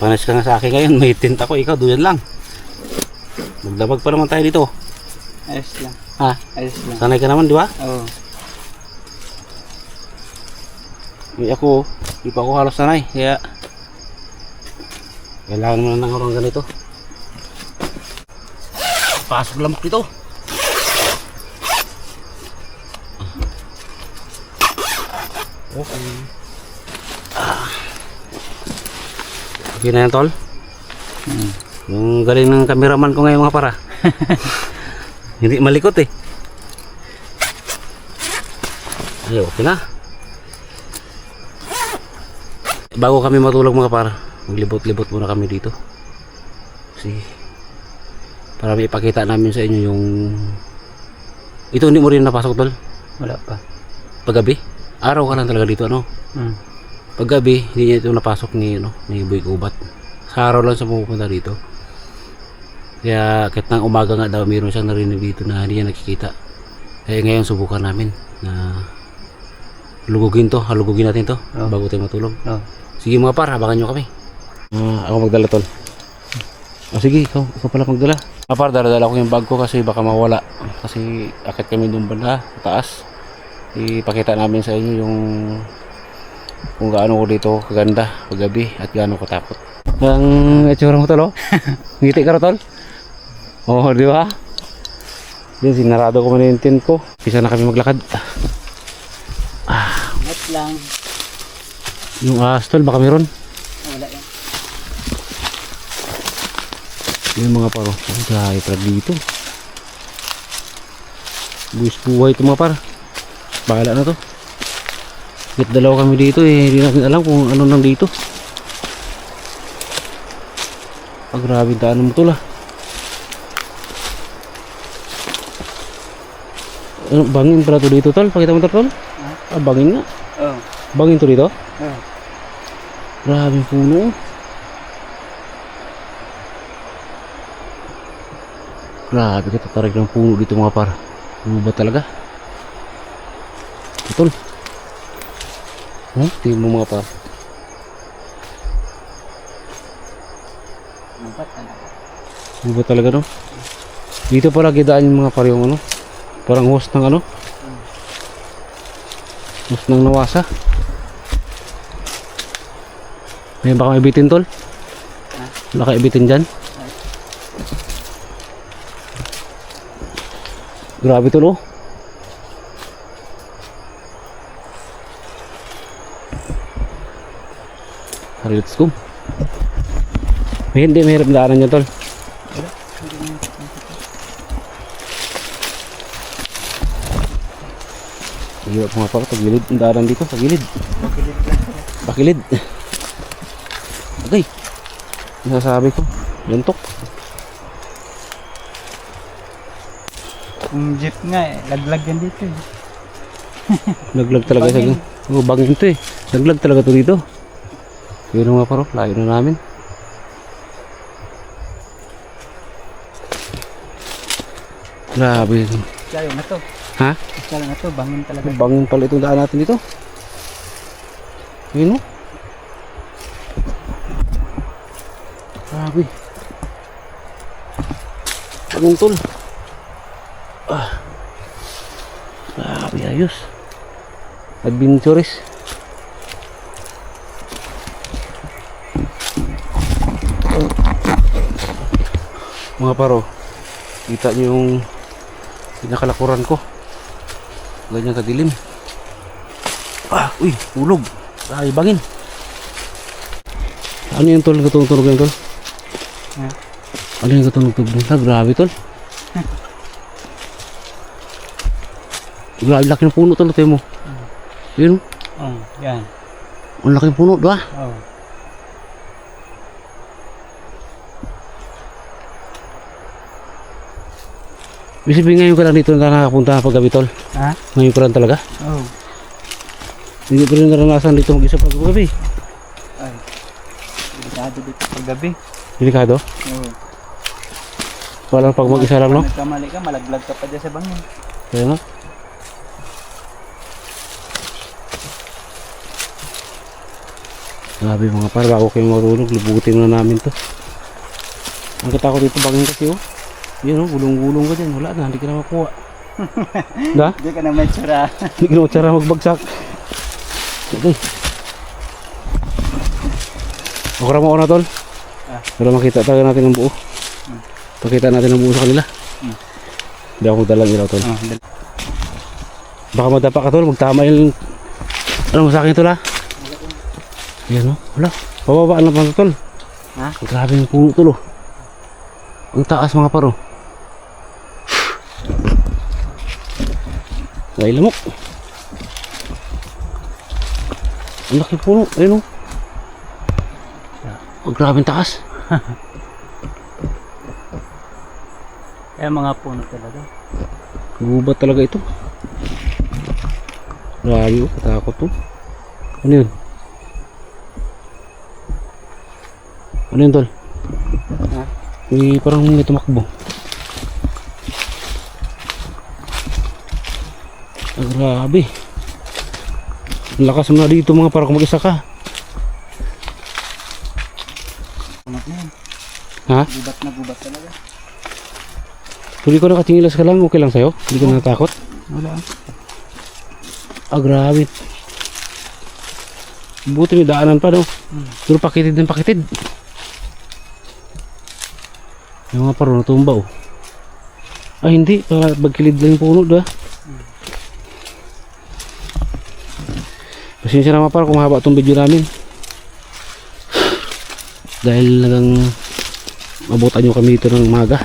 Panas ka nga sa akin ngayon, may tint ako, ikaw duyan lang. Magdabag pa naman tayo dito. Ayos lang. Ha? Ayos lang. Sanay ka naman, di ba? Oo. Ako, di pa ako halos sanay, kaya kailangan mo na ng orang ganito. Pasok lamok dito. Okay. Okay na yan, tol. Yung galing ng cameraman ko ngayon mga para. Hindi malikot eh. Ay, okay na. Bago kami matulog mga para, maglibot-libot muna kami dito. Kasi para may ipakita namin sa inyo yung ito. Hindi mo rin napasok, tol? Wala pa. Paggabi? Araw ka lang talaga dito, ano? Paggabi, hindi niya ito napasok ni Boy Kubat. Sa araw lang siya pupunta dito. Kaya kahit ng umaga nga daw, mayroon siyang narinig dito na hindi niya nakikita. Kaya ngayon subukan namin na halugugin natin to bago tayo matulog. Sige mga par, habangan nyo kami. Ako magdala, tol. Sige, ikaw pala magdala. Mga par, dala ko yung bag ko kasi baka mawala. Kasi akit kami doon banda, taas. Ipakita namin sa inyo yung kung gaano ko dito kaganda paggabi at gaano ko takot. Ang itsura mo, tol, oh. Ngiti ka rin, tol. Oo, di ba? Yan, sinarado ko muna yung tent ko. Pisa na kami maglakad. Mat lang. Yung ahas, tol, baka meron. Wala yan. Yung mga paro. Ang dahil pala dito. Buwis buhay ito mga par. Bahala na to. Kahit dalawa kami dito eh. Hindi natin alam kung ano nang dito. Grabe daan mo tol, ah. Ano, bangin pala to dito, tol. Pakita mo tol. Bangin nga. Oo. Bangin to dito. Oo. Grabe puno. Grabe ka tatarik ng puno dito mga par. Ano ba talaga? Tol. Tingnan mo mga par. Gubat talaga. Di ba talaga no? Dito pala gidaan yung mga paryong ano. Parang host ng ano. Host ng nawasa. May baka ibitin tol? Ha? Wala ka ibitin dyan? Grabe tol oh. Let's go. Hindi, mahirap daanan niya tol. Hirap mga pala, tagilid ang daanan dito, tagilid. Magilid lang. Pakilid. Okay. Nasasabi ko, lantok. Yung jeep nga eh, laglag yan dito eh. Naglag talaga sa Bangin. oh, bangin to eh. Naglag talaga to dito. Yun mga paro, layo na namin. Grabe. Lalo na to. Ha? Lalo na to, bangin talaga. Bangin pala itong daan natin dito. Yun o. Grabe. Bangin tol. Grabe ayos. Adventures. Mga paro, kita nyo yung pinakalakuran ko. Ganyan kadilim. Uy, ulog. Ay, bangin. Ano yung tol? Katunog yan tol? Ha? Ano yung katunog-tunog? Grabe tol. Grabe, laki ng puno tol. Tayo mo. Yun. Oh, yan. Ang laki ng puno, diba? Oh. Ibig sabihin ngayon ka lang dito na nakapunta pag gabi tol. Ha? Ngayon ka lang talaga. Oh. Hindi pa rin naranasan dito mag-isa pag gabi. Ay. Delikado dito pag gabi. Delikado? Oh. Walang pag mag-isa lang no? Nagkamali ka, malaglag ka pa dyan sa bangin. Kaya nga. Grabe mga par, bago kayo marunong, libutin na namin to. Ang katakot dito bangin kasi oh. Yan oh, gulong-gulong ka dyan. Wala na, hindi ka na makuha. Da? Hindi ka na may tsura. Hindi ka na matsara magbagsak. Okay. Okra mo na tol. Para makita talaga natin ang buo. Pakita natin ang buo sa kanila. Hindi ako magdalang ilaw tol. Oh, Baka madapa ka tol, magtama yung... Ano mo sa akin tol ha? Yan oh, wala. Pababaan na pa tol. Ha? Grabe yung puno tol oh. Ang taas mga paro. Ay lamok. Ang laki puno, ayun oh. Ang grabing taas. Kaya mga puno talaga. Gubat talaga ito. Grabe oh, katakot to. Ano yun? Ano yun tol? Ha? May parang may tumakbo. Ah, grabe. Ang lakas mo na dito mga parang mag-isa ka. Pumat na yan. Ha? Gubat na gubat talaga. Tuloy ko nakatingilas ka lang, okay lang sa'yo? Hindi ka natakot? Wala. Ah, grabe. Buti may daanan pa, no? Pero pakitid din pakitid. Yung mga paro natumba, oh. Ah, hindi. Bagkilid lang yung puno, diba? Pasensya na mga paro kung mahaba itong video namin. Dahil nagang mabutan nyo kami dito ng maga.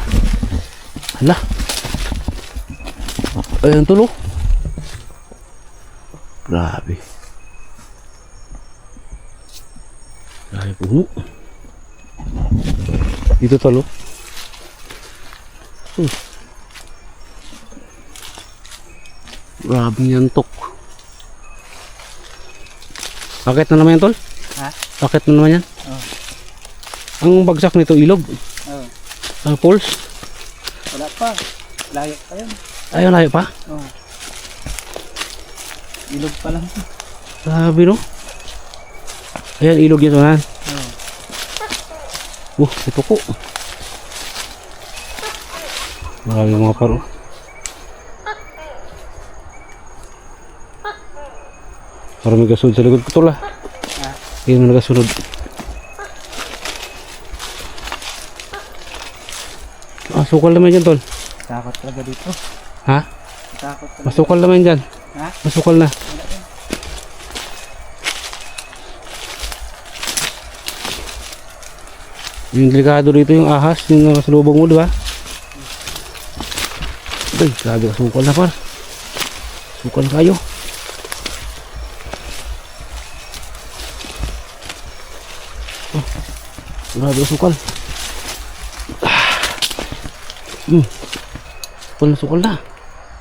Hala. Ayan tulo. Grabe. Grabe puno. Dito tulo. Grabe yantok. Bakit na naman yan tol? Ha? Bakit na naman yan? Oh. Ang bagsak nito ilog. Oh. Pulse. Wala pa. Layo pa yun. Ayun, layo pa. Oh. Ilog pa lang. Sabi no. Ayan, ilog yan sunan. Oh. Ito ko. Marami mga paro. Parang may kasunod sa likod ko tol ah. Yun mo nagasunod. Sukal naman dyan tol. Takot talaga dito. Ha? Takot talaga. Masukal naman dyan. Ha? Masukal na. Yung delikado dito yung ahas, yung sa lubong mo, di ba? Ay, grabe, sukal na par. Sukal na kayo. Oh, grabe, sukal. Sukal na.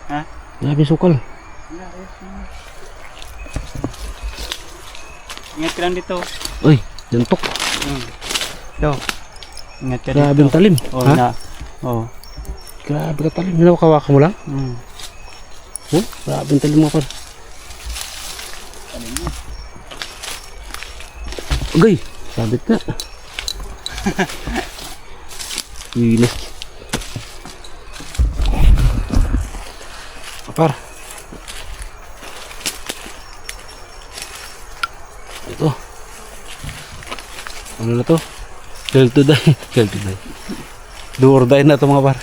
Ha? Grabe, sukal. Ingat ka lang dito. Uy, jantok. Ito. Ingat ka Grabe dito. ang talim. Oh, Ha? na. Oh. Grabe ka talim. Hinawak-hawak mo lang. Mm. Oh, grabe ang talim mo par. Agay, sabit na. Wilis. Par. Ito. Ano na to? Kill to die. Kill to die. Do or die na to mga par.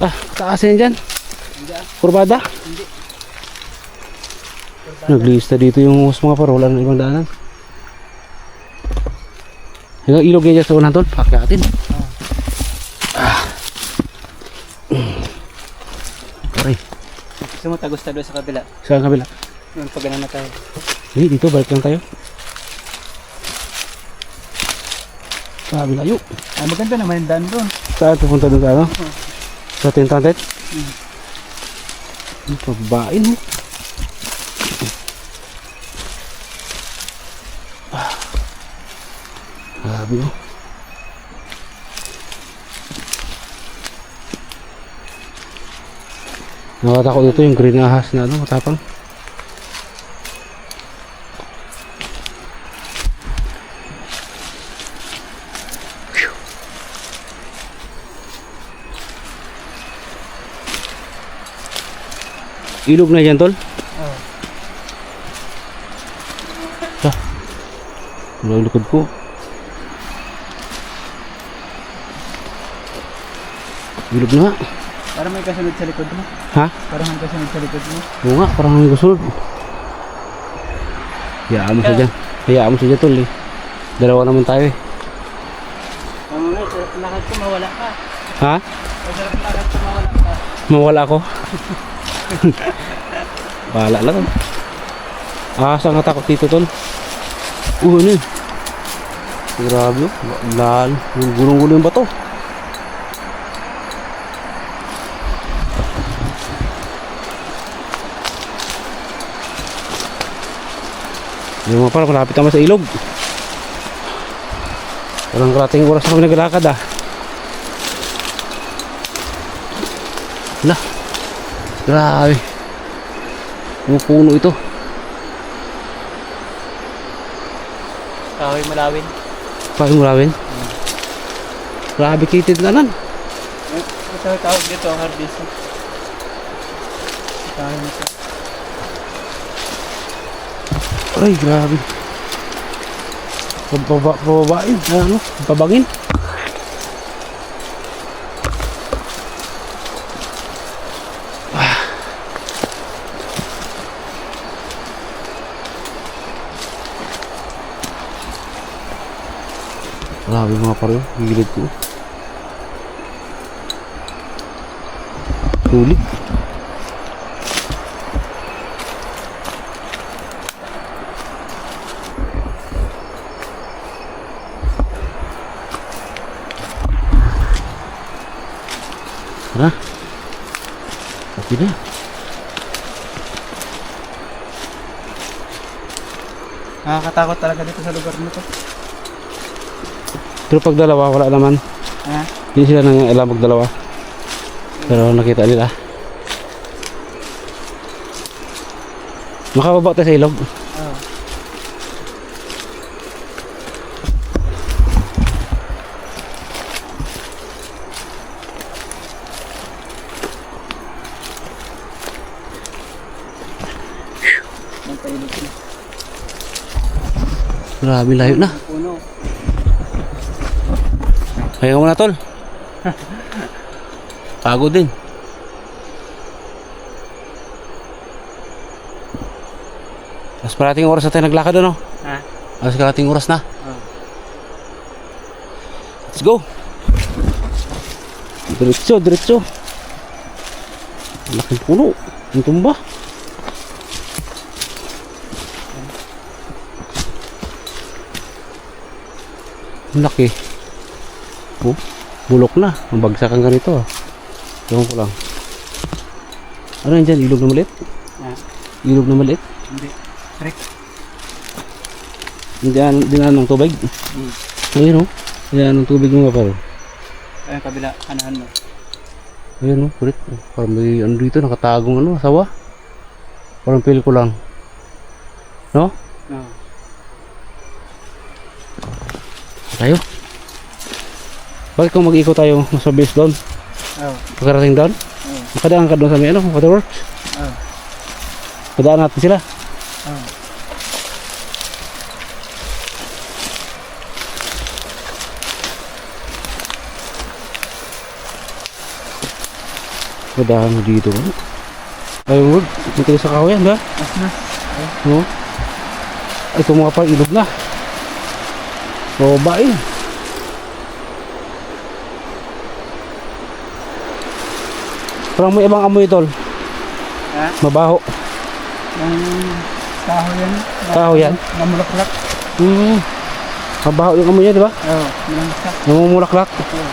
Ah, taasin dyan. Kurbada? Hindi. Naglista dito yung mga par. Wala na ibang daanan. Hanggang ilog niya dyan sa unahan tol. Pakyatin. Aray. Gusto mo tagos doon sa kabila. Saan kabila? Yung pag na tayo. Hindi, dito. Balik lang tayo. Sabi layo. Ah, maganda naman yung daan doon. Saan pupunta doon sa ano? Sa tintantet? Ang pagbain mo. Grabe oh. Nakatakot dito yung green ahas na ano, matapang. Ilog na dyan tol? Oo. Wala yung likod ko. Ilog na nga. Parang may kasunod sa likod mo. Ha? Parang may kasunod sa likod mo. Oo nga, parang may gusunod. Hayaan mo siya dyan. Hayaan mo siya dyan tol eh. Dalawa naman tayo eh. Mamaya, sarap lakad ko, mawala ka. Ha? Sarap lakad ko, mawala ka. Mawala ako. Bahala lang. Saan natakot dito tol? Ano yun? Grabe oh. Lalo. Gulong-gulo yung bato. Yung mga parang malapit naman sa ilog. Parang karating oras na kami naglalakad ah. Wala. Grabe. Puno ito. Kahoy malawin. Paano mulawin? Grabe kitid na nan. Ito yung tawag dito, hardis. Kahoy na ito. Ay, grabe. Pababain. Ano? Pabangin. Grabe mga paro. Gilid ko. Tulig. Tara. Okay na. Nakakatakot talaga dito sa lugar nito. Pero pag dalawa, wala naman. Ha? Hindi sila nang alam pag dalawa. Pero nakita nila. Makababa tayo sa ilog. Oo. Grabe layo na. Puno. Kaya ka muna tol. Pagod din. Mas parating oras na tayo naglakad ano? Ha? Mas kalating oras na. Oh. Let's go. Diretso, diretso. Laking puno. Ang tumba. Ang laki. Oh, bulok na. Ang bagsakan ganito ah. Ewan ko lang. Ano yan dyan? Ilog na maliit? Ha? Ilog na maliit? Hindi. Trick. Hindi na ng tubig? Ayun o. Hindi na ng tubig mga paro. Ayun, kabila. Anahan mo. Ayun o. Kulit. Parang may ano dito. Nakatagong ano. Asawa. Parang feel ko lang. No? Oo. Tayo. Bakit kung mag-ikot tayo sa base doon? Oo. Pagkarating doon? Oo. Makadaan ka doon sa may ano, waterworks? Oo. Padaan natin sila. Oo. Padaan mo dito. Ayun, wag. Dito sa kahoyan, ba? Mas na. No? Ay, ito mga parang ilog na. O, bain. Parang may ibang amoy tol. Ha? Mabaho. Yung kahoy yan. Kahoy yan? Namulaklak. Mabaho yung amoy niya, di ba? Oo. Namulaklak. Namumulaklak. Oo.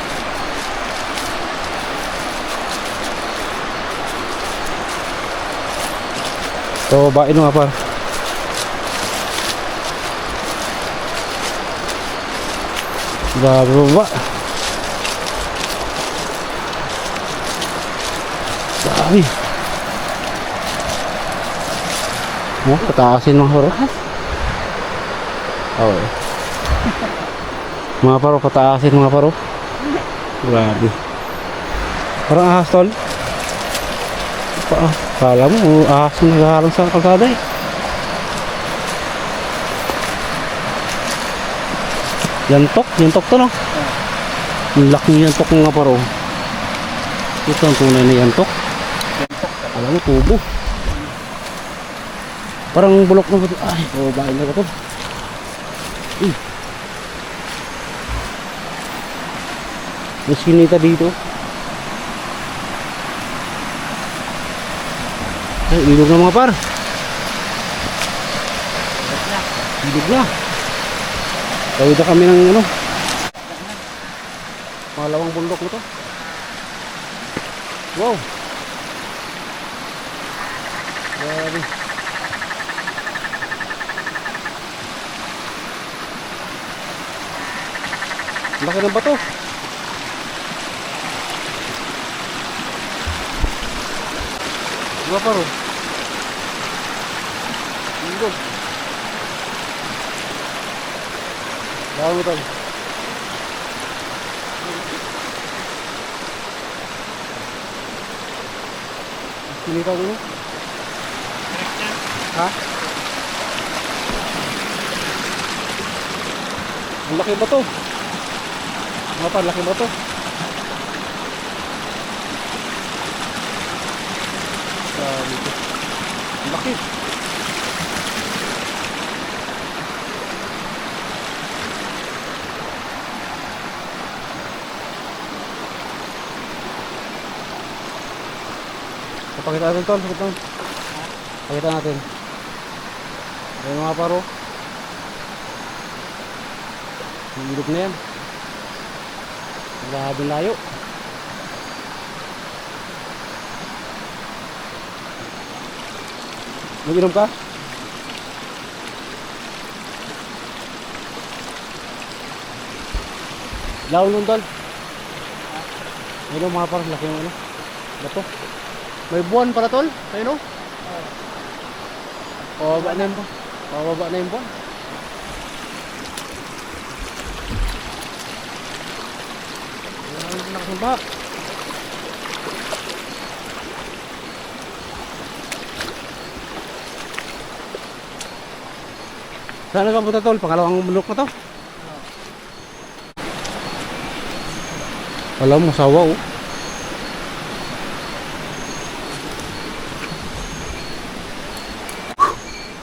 So, bain mga par. Grabe ba? Grabe. Oh, pataasin mga paro. Oh. Mga paro, pataasin mga paro. Grabe. Parang ahas tol. Kala mo, ahas yung naghaharang sa kalsada eh. Yantok to no? Ang laki ng yantok mga paro. Ito ang tunay na yantok. Alam mo, tubo. Parang bulok na ba ito? Ay, babae na ba ito? May sinita dito. Ay, ilog na mga par. Ilog na. Tawid na kami ng ano. Malawang bundok na to. Wow. Grabe. Laki ng bato. Diba paro? Ilog. Lawan mo tayo. Sinita mo na? Ha? Ang laki ba to? Mga pa, laki ba to? Ang laki. Pakita natin tol, pakita natin. Ayan mga paro. Ang ilog na yan. Grabe layo. Mag-inom ka? Laon nun tol. Ayun mga paro, laki yung ano. Bato. May buwan para tol, ayun o. Pababa na yung buwan. Pababa na yung buwan. Ang lakas ng baha. Saan ka punta tol? Pangalawang bundok na to? Alam mo, sawa oh.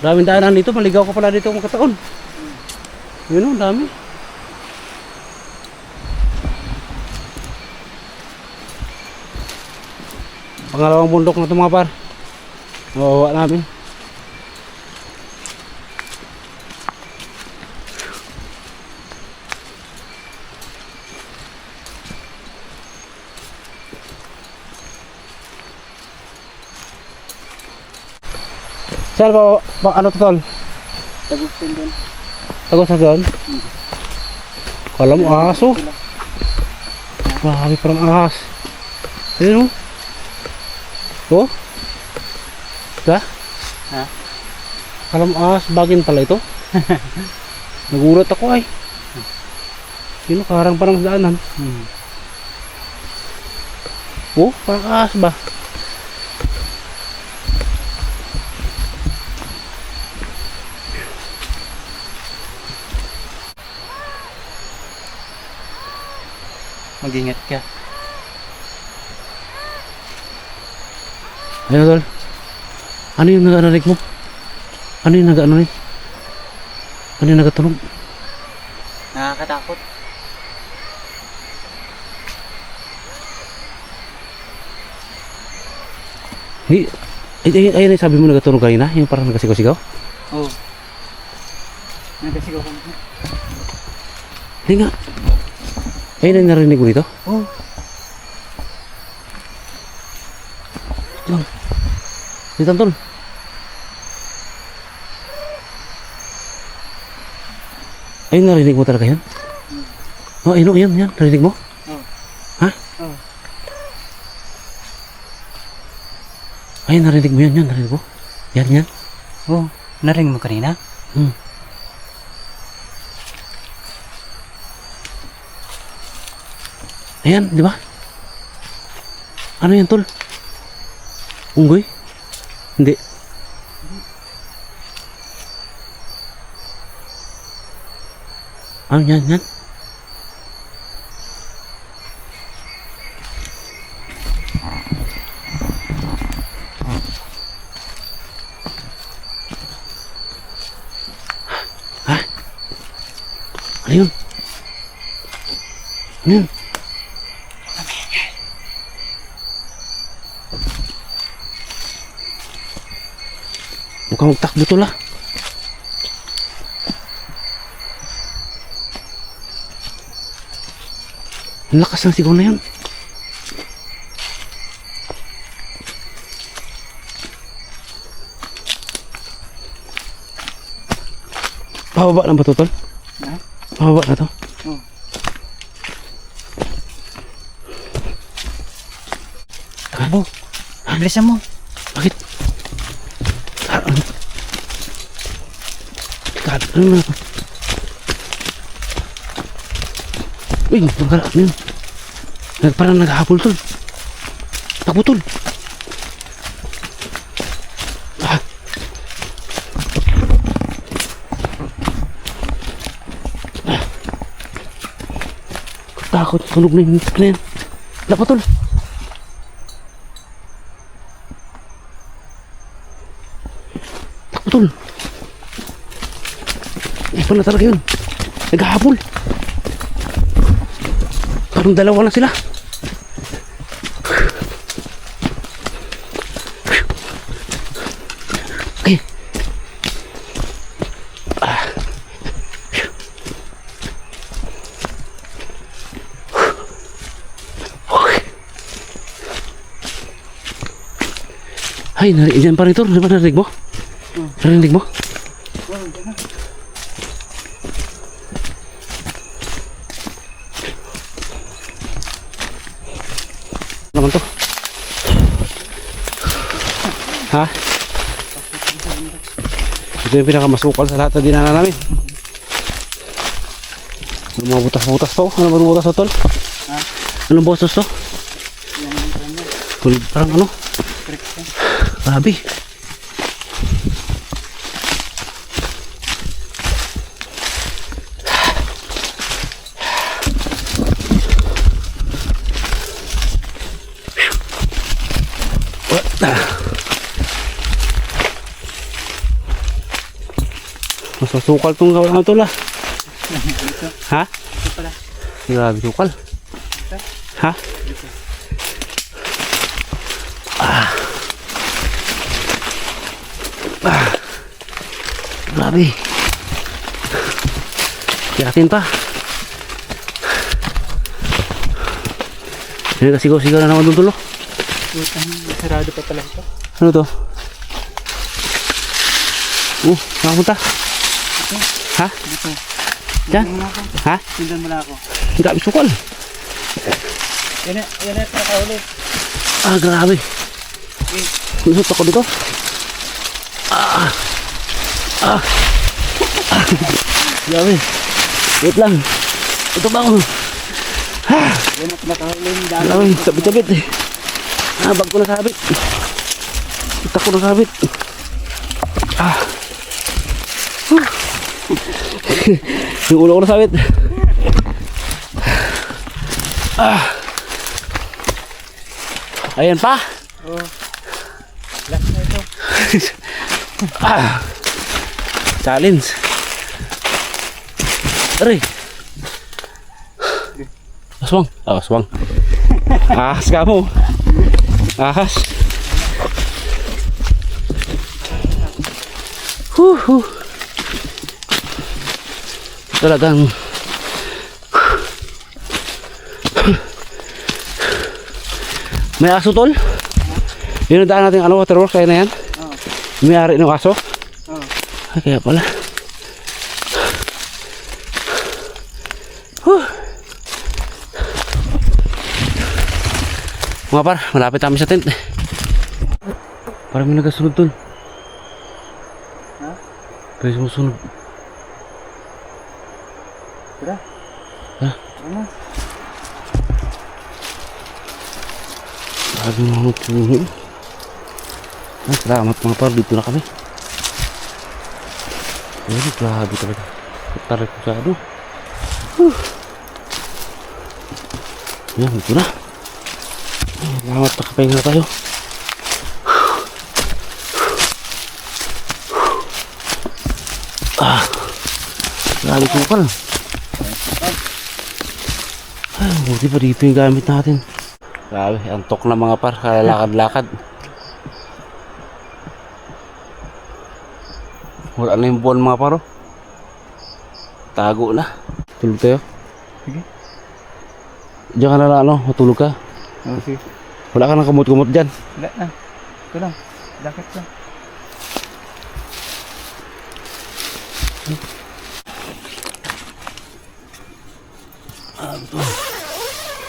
Daming daanan dito, maligaw ka pala dito kung kataon. Yun oh, dami. Pangalawang bundok na ito mga par. Nawawa namin. Saan ba ano to tol? Tagusin doon. Tagos na doon? Kala mo ahas oh. Marami parang ahas. Ayun oh. Oh? Da? Ha? Kala mo ahas, bagin pala ito. Nagulat ako ay. Yun oh, karang parang daanan. Oh, parang ahas ba? Mag-ingat ka. Ayun tol. Ano yung nag-anarik mo? Ano yung nag-anarik? Ano yung nagatunog? Nakakatakot. Ayun sabi mo nagatunog kanina, yung parang nagasigaw-sigaw? Oo. Nagasigaw kami. Hindi nga. Ayun ang narinig mo dito? Oo. Lang. Dito tol. Ayun narinig mo talaga yan? Oh, ayun, yan. Narinig mo? Oo. Ha? Oo. Ayun, narinig mo yan, narinig mo? Yan. Oo. Narinig mo kanina? Ayan, di ba? Ano yan, tol? Unggoy? Hindi. Ano yan? Ha? Ano yun? Ano yun? Mukhang magtakbo to lah. Ang lakas ng sigaw na yun. Pababa na ba to tol? Ha? Pababa na to? Oo. Takbo. Bilisan mo. Bakit? Ano na ito? Uy, ano yun? Parang naghahabol tol. Takbo tol. Ah. Takot, sunog na yung na yan. Dapat tol. Takbo tol. Iba na talaga yun. Naghahabol. Parang dalawa na sila. Okay. Ay, narinig pa rito. Di ba narinig mo? Narinig mo? Naman to. Ha? Ito yung pinakamasukal sa lahat na dinana namin. Ano mga butas-butas to? Ano mga butas to tol? Ha? Anong butas to? Parang ano? Grabe. Masasukal tong gawa ng tula. Dito. Ha? Ito pala. Grabe sukal. Dito. Ha? Dito. Grabe. Yakin pa. Hindi ka sigaw-sigaw na naman doon tulo. Putang, sarado pa pala ito. Ano to? Nakapunta? Ito. Ha? Dito. Diyan? Tingnan mo na ako. Ha? Tingnan mo na ako. Grabe sukal. Yan na, nakahuli. Grabe. Okay. Lusot ako dito. Grabe. Wait lang. Ito ba ako? Yan na, nakahuli yung dami. Grabe, sabit-sabit eh. Bag ko nasabit. Kita ko nasabit. Yung ulo ko nasabit. Ayan pa. Oh. Last na ito. Challenge. Aray. Aswang. Aswang. Ahas ka mo. Ahas. Talagang may aso tol. Yun ang daan natin waterworks kaya na yan. May ari ng aso. Kaya pala. Mga par, malapit kami sa tent. Parang may nagasunod tol. Ha? Pwede sumusunod. Tara. Ha? Ano? Grabe mga puno. Salamat mga par, dito na kami. Grabe talaga. Tarik ko sa ano. Yan, dito na. Salamat, nakapahinga na tayo. Grabe sukal. Buti pa dito yung gamit natin. Grabe, antok na mga par, kaya lakad-lakad. Wala na yung buwan mga paro. Tago na. Tulog tayo. Sige. Diyan ka na lang ano, matulog ka. Okay. Wala ka nang kumot-kumot dyan. Wala na. Ito lang. Dakit lang.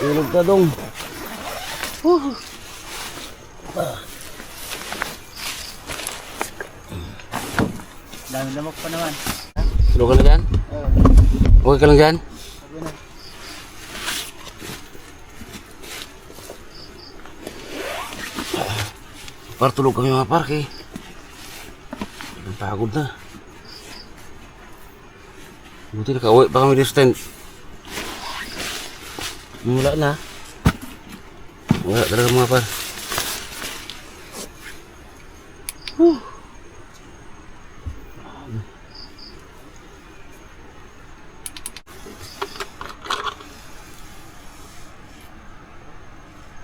Tulog ka dong. Dami lamok pa naman. Tulog ka na dyan? Okay ka lang dyan? Sabi na. Par, tulog kami mga par kay. Ang pagod na. Buti nakauwi pa kami dito sa tent. Wala na. Wala talaga mga par.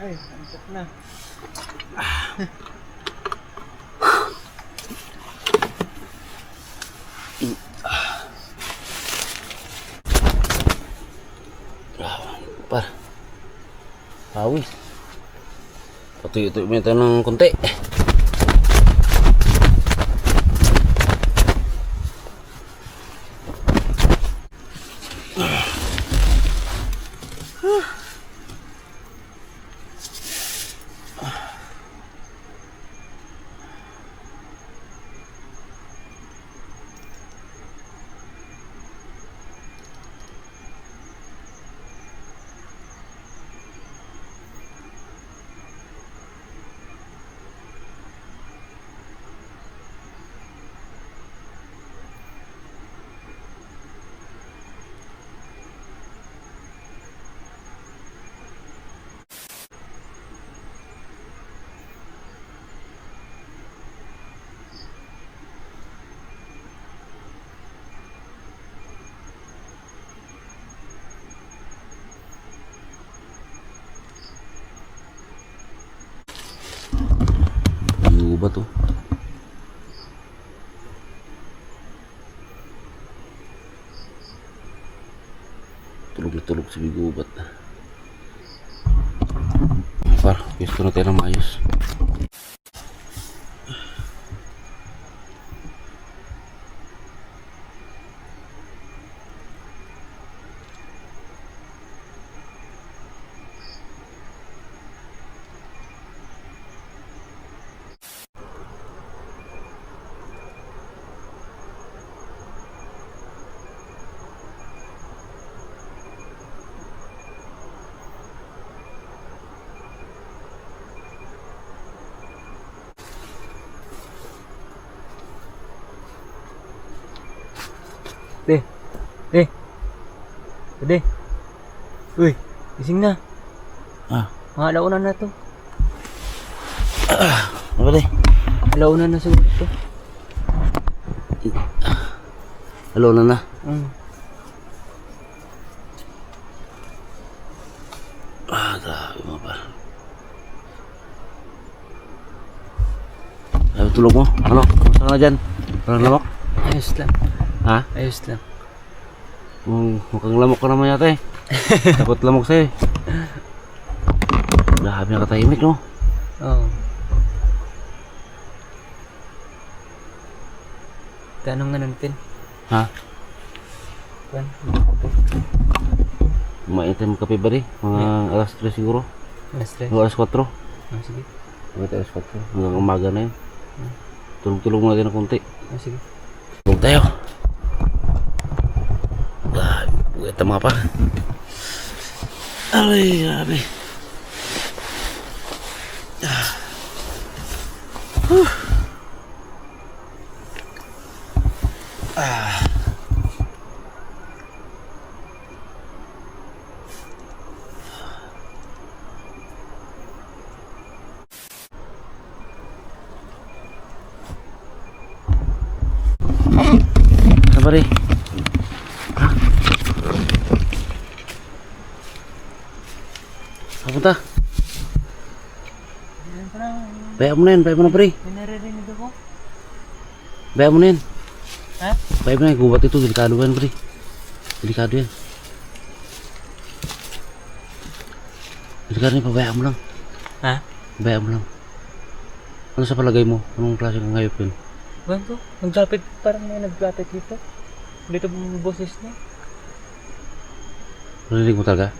Ay, antok na. Par. Pawis. Patuyo-tuyo mo ito ng konti. gubat oh. Tulog na tulog sa gubat. Par, gusto na tayo ng maayos. Pwede. Uy, gising na. Ah, Mga alaunan na to. ano ba di? Alaunan na siguro to. Halo na na. Grabe mga par. Ay, tulog mo? Ano? Kamusta ka na dyan? Parang lamok? Ayos lang. Ha? Ayos lang. Mukhang lamok ka naman yata eh. Takot lamok sa'yo eh. Grabe na katahimik no? Oo. Tanong nga nun, Pin. Ha? Pan? Maintim kape ba di? Mga alas 3 siguro? Alas 3. O alas 4? Sige. Mga alas 4. Hanggang umaga na yun. Tulog-tulog muna din ng konti. Sige. Tulog tayo. Ito mga pa. Ay, grabe. Apa nih? Apa ta? Bayar mo na pre. May naririnig ako. Bayar mo na yan. Ha? Bayar mo na yan. Gubat ito, delikado yan pre. Delikado yan. Delikado yan, pabayaan mo lang. Ha? Bayaan mo lang. Ano sa palagay mo? Anong klase kang hayop yun? Ganto? Naglapit, parang may naglapit dito. Dito yung boses niya. Narinig mo talaga?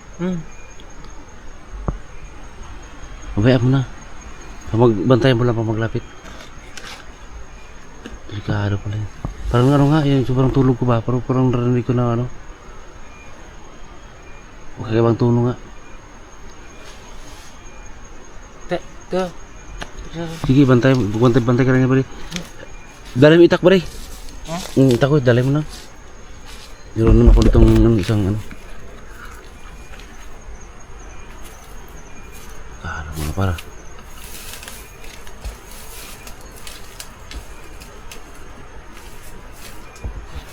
Pabayaan mo na. Bantayan mo lang pa maglapit. Delikado pala yun. Parang ano nga, yun, sobrang tulog ko ba? Parang narinig ko na ano. Magkakabang tuno nga. Te. Sige, bantay ka lang niya pare. Dali mo itak pare. Ha? Itak ko, dali mo na. Meron naman ako ditong isang ano. Ano mga para.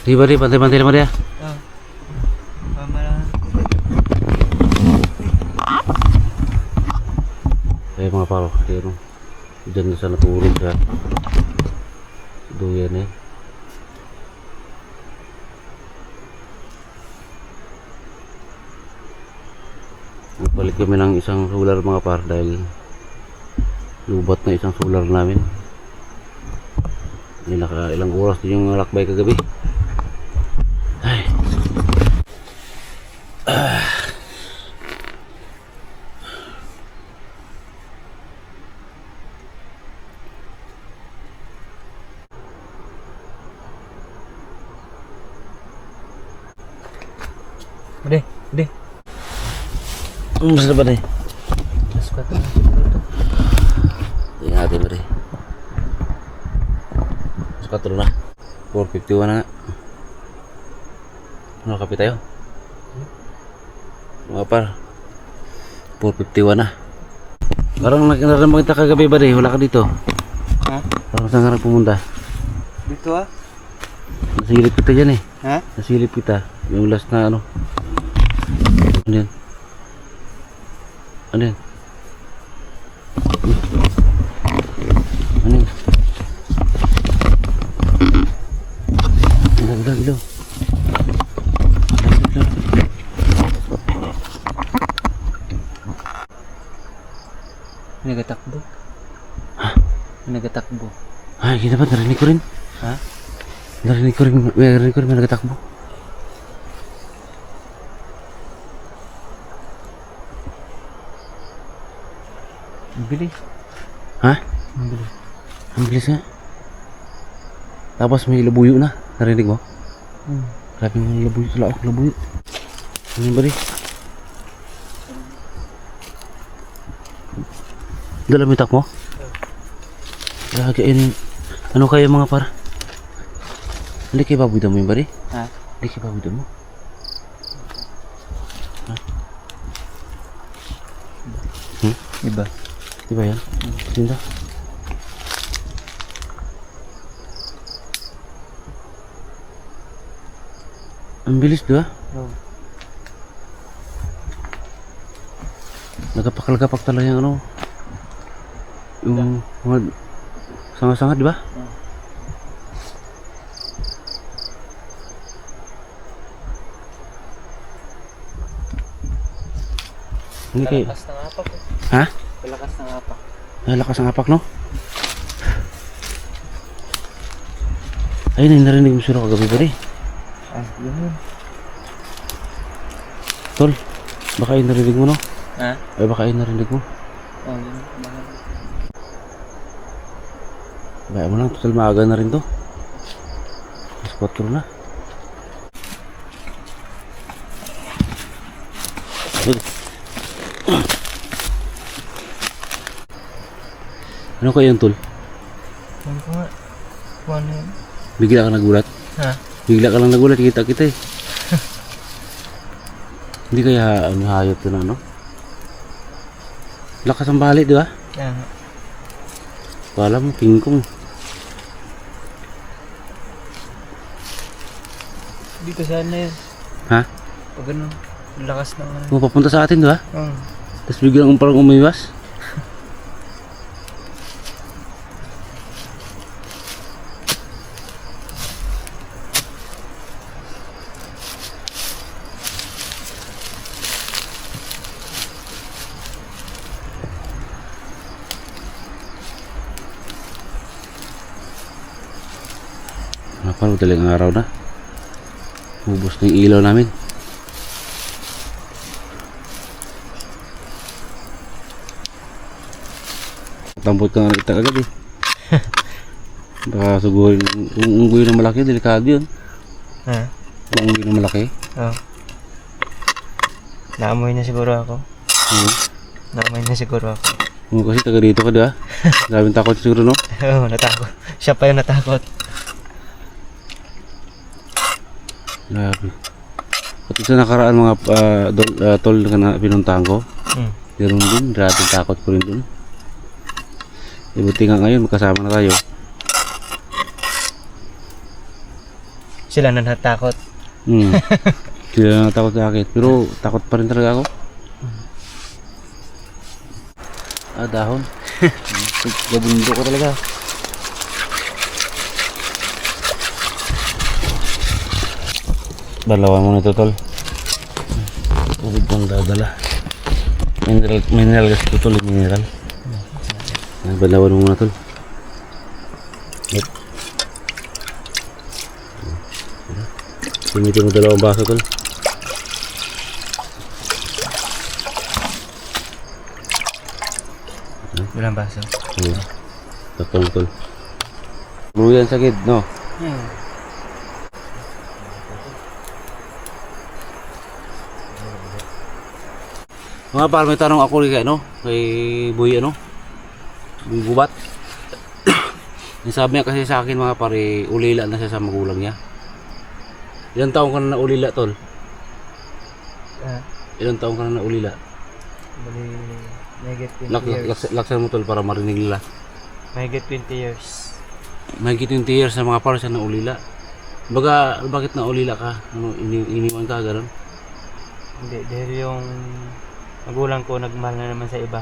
Sige pare, bantay naman dia. Eh mga paro, pero dyan na sa natulog siya. Duyan eh. Nagpalit kami ng isang solar mga par dahil lubat na isang solar namin. Hindi naka ilang oras din yung lakbay kagabi. Ay. Udah. Mas na ba na eh? Mas 4 na siguro to. Tingnan natin ba rin. Mas 4 na. 451 na nga. Ano kapit tayo? Mga par. 451 na. Parang nararamang kita kagabi ba rin? Wala ka dito. Ha? Parang saan ka nagpumunta? Dito ah. Nasilip kita dyan eh. Ha? Nasilip kita. Yung last na ano. Ano yan? Ano yan? Ano yan? May nagatakbo. Ay, kita ba? Narinig ko rin. Ha? Narinig ko rin may nagatakbo. Ang bilis. Ha? Ang bilis. Ang bilis nga. Tapos may labuyo na. Narinig mo? Grabe yung labuyo sa laok. Labuyo. Ano yung bari? Dala mo yung tak mo? Lagi ini. Ano kaya mga par? Hindi kayo babuitan mo yung bari? Ha? Hindi kayo babuitan mo? Ha? Iba. Diba yan? Tinda. Ang bilis, di ba? Oo. Nagkapak-lagapak talaga yung ano. Yung mga sanga-sanga, di ba? Hindi kayo. Lakas ng apak. Ha? Lakas ng apak. Lakas ang apak, no? Ayun, narinig mo sila kagabi pa rin. Ah, yun. Tol, baka ayun narinig mo, no? Ha? Ay, baka ayun narinig mo. Oh, yun. Baya mo lang, total maaga na rin to. Mas 4 na. Ano kaya yung tol? Ano ko nga? Ano yun? Bigla ka nagulat? Ha? Bigla ka lang nagulat, kita eh. Hindi kaya ano, hayop yun ano? Lakas ang bali, di ba? Kaya nga. Wala mo, pingkong. Dito sana yun. Ha? Pag ano, lakas ng ano. Kung papunta sa atin, di ba? Oo. Tapos biglang parang umiwas. Parang madaling araw na. Ubus na yung ilaw namin. Tampot ka nga kita agad eh. Baka suguhin. Kung unggoy na malaki, delikado yun. Ha? Kung unggoy na malaki. Oo. Naamoy na siguro ako. Hmm. Naamoy na siguro ako. Kasi taga dito ka, di ba? Daming takot siguro, no? Oo, natakot. Siya pa yung natakot. Grabe. Pati sa nakaraan mga tol na pinuntahan ko. Meron din, grabe takot ko rin dun. Buti nga ngayon, magkasama na tayo. Sila na natakot. Sila na natakot sa akin. Pero takot pa rin talaga ako. Dahon. Gabundo ko talaga. Dalawa mo nito tol. Tubig kong dadala. Mineral gas ito tol, mineral. Balawan mo muna tol. Yep. Gamitin mo dalawang baso tol. Ilang baso? Takpan mo tol. Puro yan sakit, no? Mga par, may tanong ako kay ano, kay Boy ano, Boy Gubat. Yung sabi niya kasi sa akin mga pare, ulila na siya sa magulang niya. Ilang taong ka na naulila tol? Ilang taong ka na naulila? Bali, mahigit 20 years. Laksan mo tol para marinig nila. Mahigit 20 years. Mahigit 20 years na mga par siya naulila. Baga, bakit naulila ka? Ano, iniwan ka, gano'n? Hindi, dahil yung magulang ko nagmahal na naman sa iba.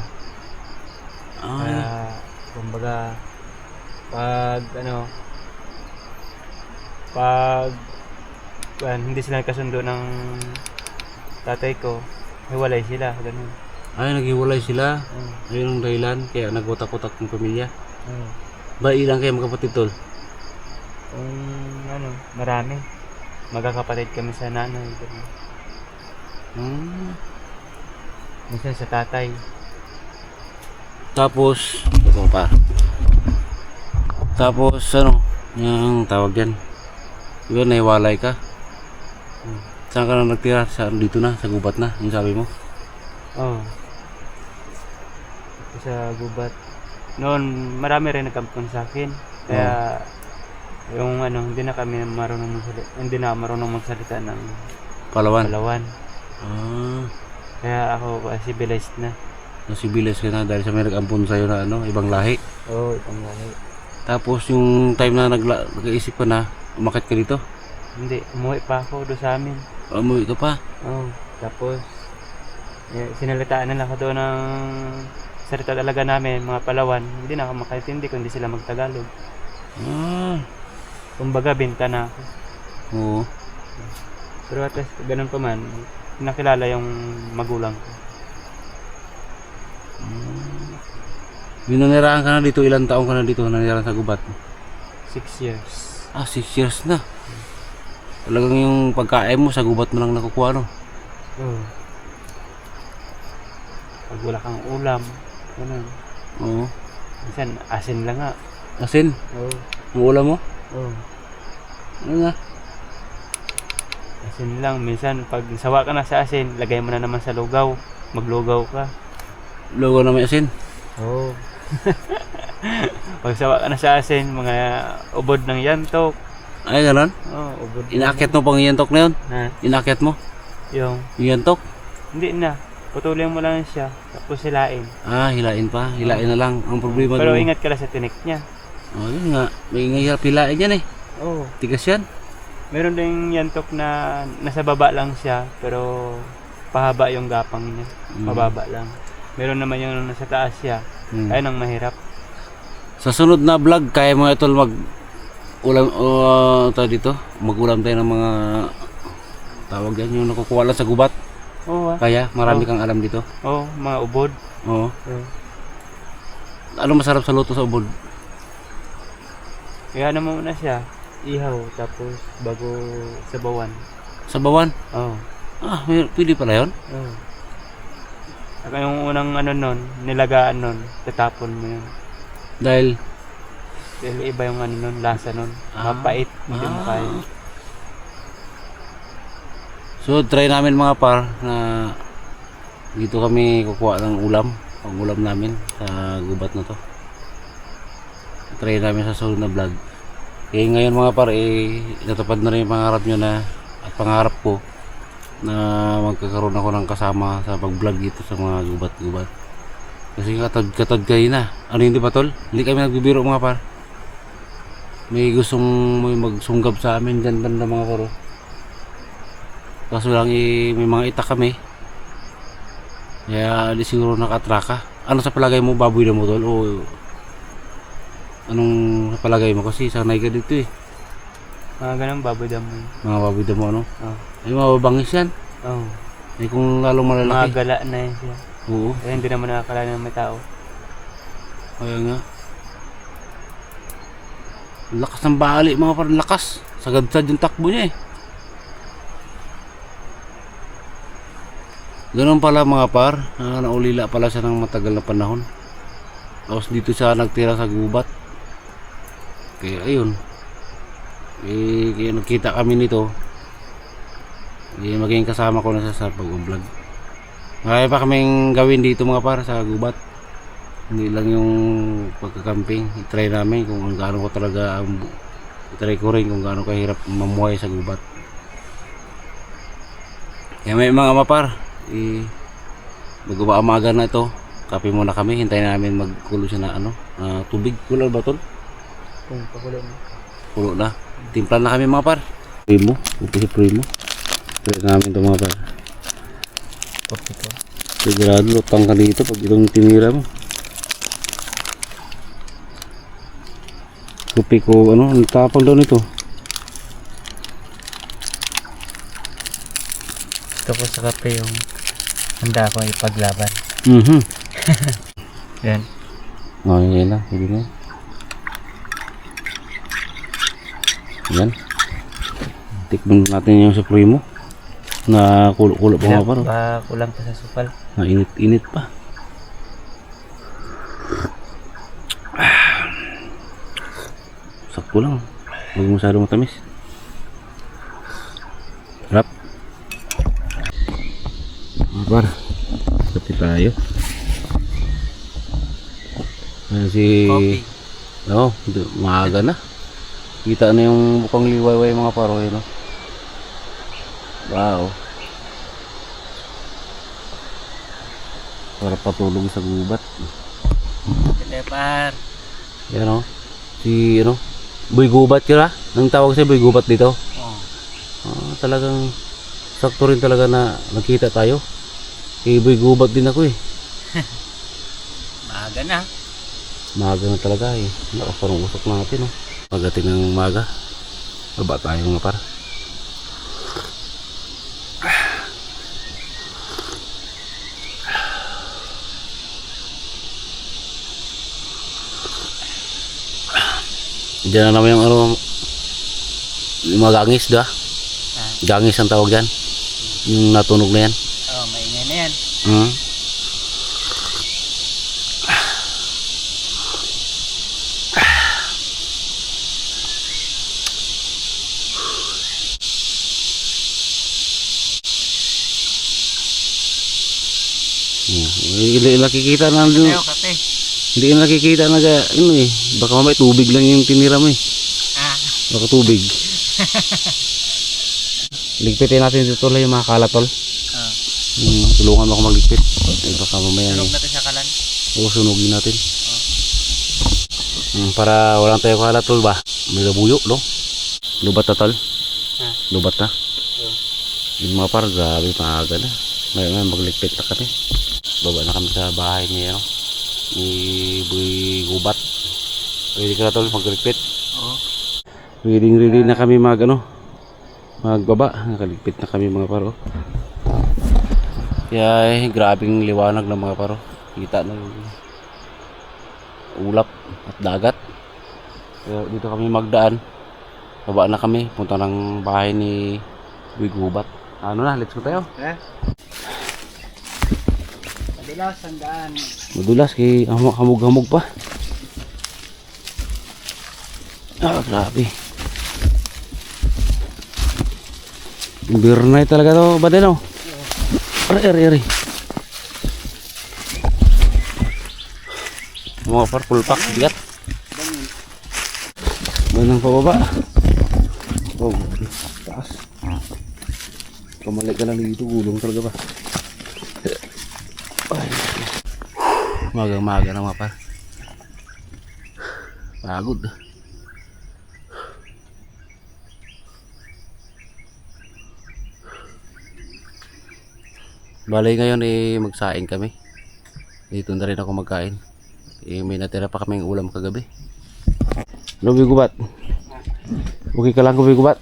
Kaya, kumbaga, hindi sila kasundo ng tatay ko, hiwalay sila, ganun. Ay, naghiwalay sila. Ayun ang dahilan, kaya nagwatak-watak ng pamilya. Ba, ilang kayo magkapatid, tol? Ano, marami. Magkakapatid kami sa nanay. Minsan sa tatay. Tapos, ito pa. Tapos, ano, yung tawag yan. Diba, naiwalay ka? Saan ka na nagtira? Dito na, sa gubat na, yung sabi mo? Oo. Sa gubat. Noon, marami rin nagkampon sa akin. Kaya, yung ano, hindi na ako marunong magsalita ng Palawan? Palawan. Kaya ako civilized na. Nasibilis ka na dahil sa may nag-ampon sa'yo na ano, ibang lahi. Oo, ibang lahi. Tapos yung time na nag-iisip ka na, umakit ka dito? Hindi, umuwi pa ako doon sa amin. Umuwi ka pa? Oo. Tapos, sinalitaan na lang ako doon ng salita talaga namin, mga Palawan. Hindi na ako makaintindi kundi sila magtagalog. Kumbaga, binta na ako. Oo. Pero at least, ganun pa man, nakilala yung magulang ko. Binanirahan ka na dito, ilang taong ka na dito nanirahan sa gubat? 6 years. 6 years na. Talagang yung pagkain mo sa gubat mo lang nakukuha, no? Oo. Pag wala kang ulam, ganun. Oo. Minsan, asin lang nga. Asin? Oo. Ang ulam mo? Oo. Ano nga? Asin lang. Minsan, pag sawa ka na sa asin, lagay mo na naman sa lugaw. Maglugaw ka. Logo na may asin? Oo. Pag sawa ka na sa asin, mga ubod ng yantok. Ay, gano'n? Oo, ubod. Inakyat mo pang yantok na yun? Ha? Inakyat mo? Yung, Yung yantok? hindi na. Putulin mo lang siya, tapos hilain. Hilain pa. Hilain na lang. Ang problema Pero doon. ingat ka lang sa tinik niya. Yun nga. May hirap hilain yan eh. Oo. Tigas yan. Meron ding yantok na nasa baba lang siya, pero pahaba yung gapang niya. Mababa lang. Meron naman yung nasa taas siya. Ayun ang mahirap. Sa sunod na vlog, kaya mo ito mag-ulam tayo dito. Mag-ulam tayo ng mga tawag yan, yung nakukuha lang sa gubat. Oo. Kaya, marami kang alam dito. Oo, mga ubod. Oo. Oo. Ano masarap sa luto sa ubod? Kaya naman muna siya, ihaw, tapos bago sabawan. Sabawan? Oo. Pwede pala yun? Oo. Saka yung unang ano nun, nilagaan nun, tatapon mo yun. Dahil? Dahil iba yung ano nun, lasa nun. Mapait, hindi mo kaya. So, try namin mga par na dito kami kukuha ng ulam. Ang ulam namin sa gubat na to. Try namin sa sunod na vlog. Kaya ngayon mga par, natupad na rin yung pangarap nyo na at pangarap ko na magkakaroon ako ng kasama sa pag-vlog dito sa mga gubat-gubat. Kasi katad kayo na. Ano hindi pa tol? Hindi kami nagbibiro mga par. May may magsunggab sa amin dyan banda mga paro. Kaso lang may mga itak kami. Kaya di siguro nakatraka. Ano sa palagay mo, baboy na mo tol? O anong sa palagay mo? Kasi sanay ka dito eh. Mga ganun, baboy damo. Mga baboy na mo ano? Oo. Ay mababangis yan. Oo. Ay kung lalong malalaki. Mga gala na yan siya. Oo. Kaya hindi naman nakakala ng may tao. Kaya nga. Lakas ng bali mga par, lakas. Sagad-sad yung takbo niya eh. Ganun pala mga par, naulila pala siya ng matagal na panahon. Tapos dito siya nagtira sa gubat. Kaya ayun. Kaya nakita kami nito. Maging kasama ko na siya sa pag-vlog. Kaya pa kaming gawin dito mga par sa gubat. Hindi lang yung pagka-camping. I-try namin kung gaano ko talaga i-try ko rin kung gaano kahirap mamuhay sa gubat. Kaya may mga mapar, mag-umaga na ito. Kape muna kami, hintayin namin magkulo siya na tubig. Kulo ba tol? Pakulo na. Kulo na. Timplan na kami mga par. Primo, upisi primo. Try namin ito mga par. Sigurado lutang ka dito pag itong tinira mo. Kupi ko natapang daw nito. Ito ko sa kape yung handa ko ipaglaban. Yan. Yan lang, hindi na. Yan. Tikman natin yung supremo. Na kulo-kulo pa mga par. Kulang pa sa supal. Na init-init pa. Sakto lang. Huwag masyadong matamis. Sarap. Mga par. Kape tayo. Ayan si... Coffee. Oo, maaga na. Kita na yung mukhang liwayway mga paro no? Wow. Para patulog sa gubat. Ito par. Yan o. Si ano? Boy gubat yun ha? Nang tawag siya boy gubat dito. Talagang sakto rin talaga na nakita tayo. Kay boy gubat din ako eh. Maaga na. Maaga na talaga eh. Parang usok natin oh. Pagdating ng umaga, baba tayo mga par. Diyan na naman yung ano, yung mga gangis da. Gangis ang tawag dyan. Yung natunog na yan. Maingay na yan. Hindi nakikita na Tayo kape. hindi nakikita na ano eh. Baka mamaya tubig lang yung tinira mo eh. Baka tubig. Ligpitin natin dito lang yung mga kalatol. Tulungan mo ako magligpit. Baka mamaya Sunog natin sa kalan. Oo, sunugin natin. Para walang tayo kalatol ba? May labuyo, no? Lubat na tol. Lubat na. Yung mga par, grabe, maaga na. Ngayon magligpit na kami. Baba na kami sa bahay niya, no? Ni Boy Gubat. Ready ka na tol, magligpit? Oo. Ready na kami magbaba. Nakaligpit na kami mga paro. Kaya grabing liwanag ng mga paro. Kita na yung ulap at dagat. Kaya dito kami magdaan. Baba na kami, punta ng bahay ni Boy Gubat. Ano na, let's go tayo. Madilas ang daan. Madulas kay hamog-hamog pa. Grabe. Birnay talaga to, badeno. Ari. Mga par full pack bigat. Banang pababa. Oh, taas. Kamalik ka lang dito, gulong talaga ba? Maga-maga na mga par. Pagod. Balay ngayon magsaing kami. Dito na rin ako magkain. May natira pa kaming ulam kagabi. Ano Boy Gubat? Okay ka lang Boy Gubat?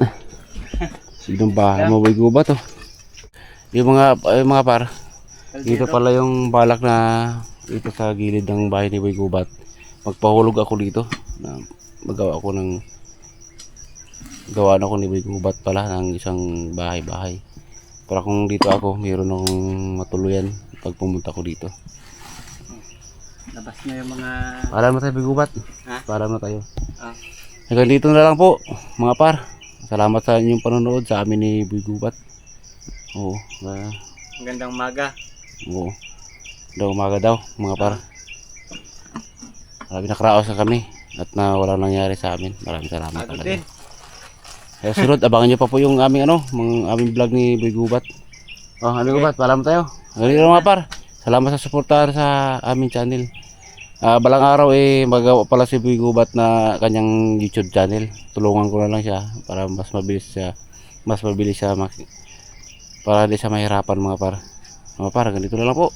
Sinong bahay mo Boy Gubat oh? Yung mga par. Dito pala yung balak na dito sa gilid ng bahay ni Boy Gubat. Magpahulog ako dito. Magawa ako ng gawaan ako ni Boy Gubat pala ng isang bahay-bahay. Para kung dito ako, mayroon akong matuluyan pag pumunta ko dito. Labas na yung mga... Para mo tayo Boy Gubat. Ha? Para mo tayo. Hanggang dito na lang po mga par. Salamat sa inyong panonood sa amin ni Boy Gubat. Oo. Magandang umaga. Oo. Daw umaga daw mga par. Marami nakraos na kami at na walang nangyari sa amin. Maraming salamat talaga. Din. Kaya sunod, abangan nyo pa po yung aming aming vlog ni Boy Gubat. Boy Gubat, paalam tayo. Ganito mga par. Salamat sa suportar sa aming channel. Balang araw magawa pala si Boy Gubat na kanyang YouTube channel. Tulungan ko na lang siya para mas mabilis siya para hindi siya mahirapan mga par. Mga par, ganito na lang po.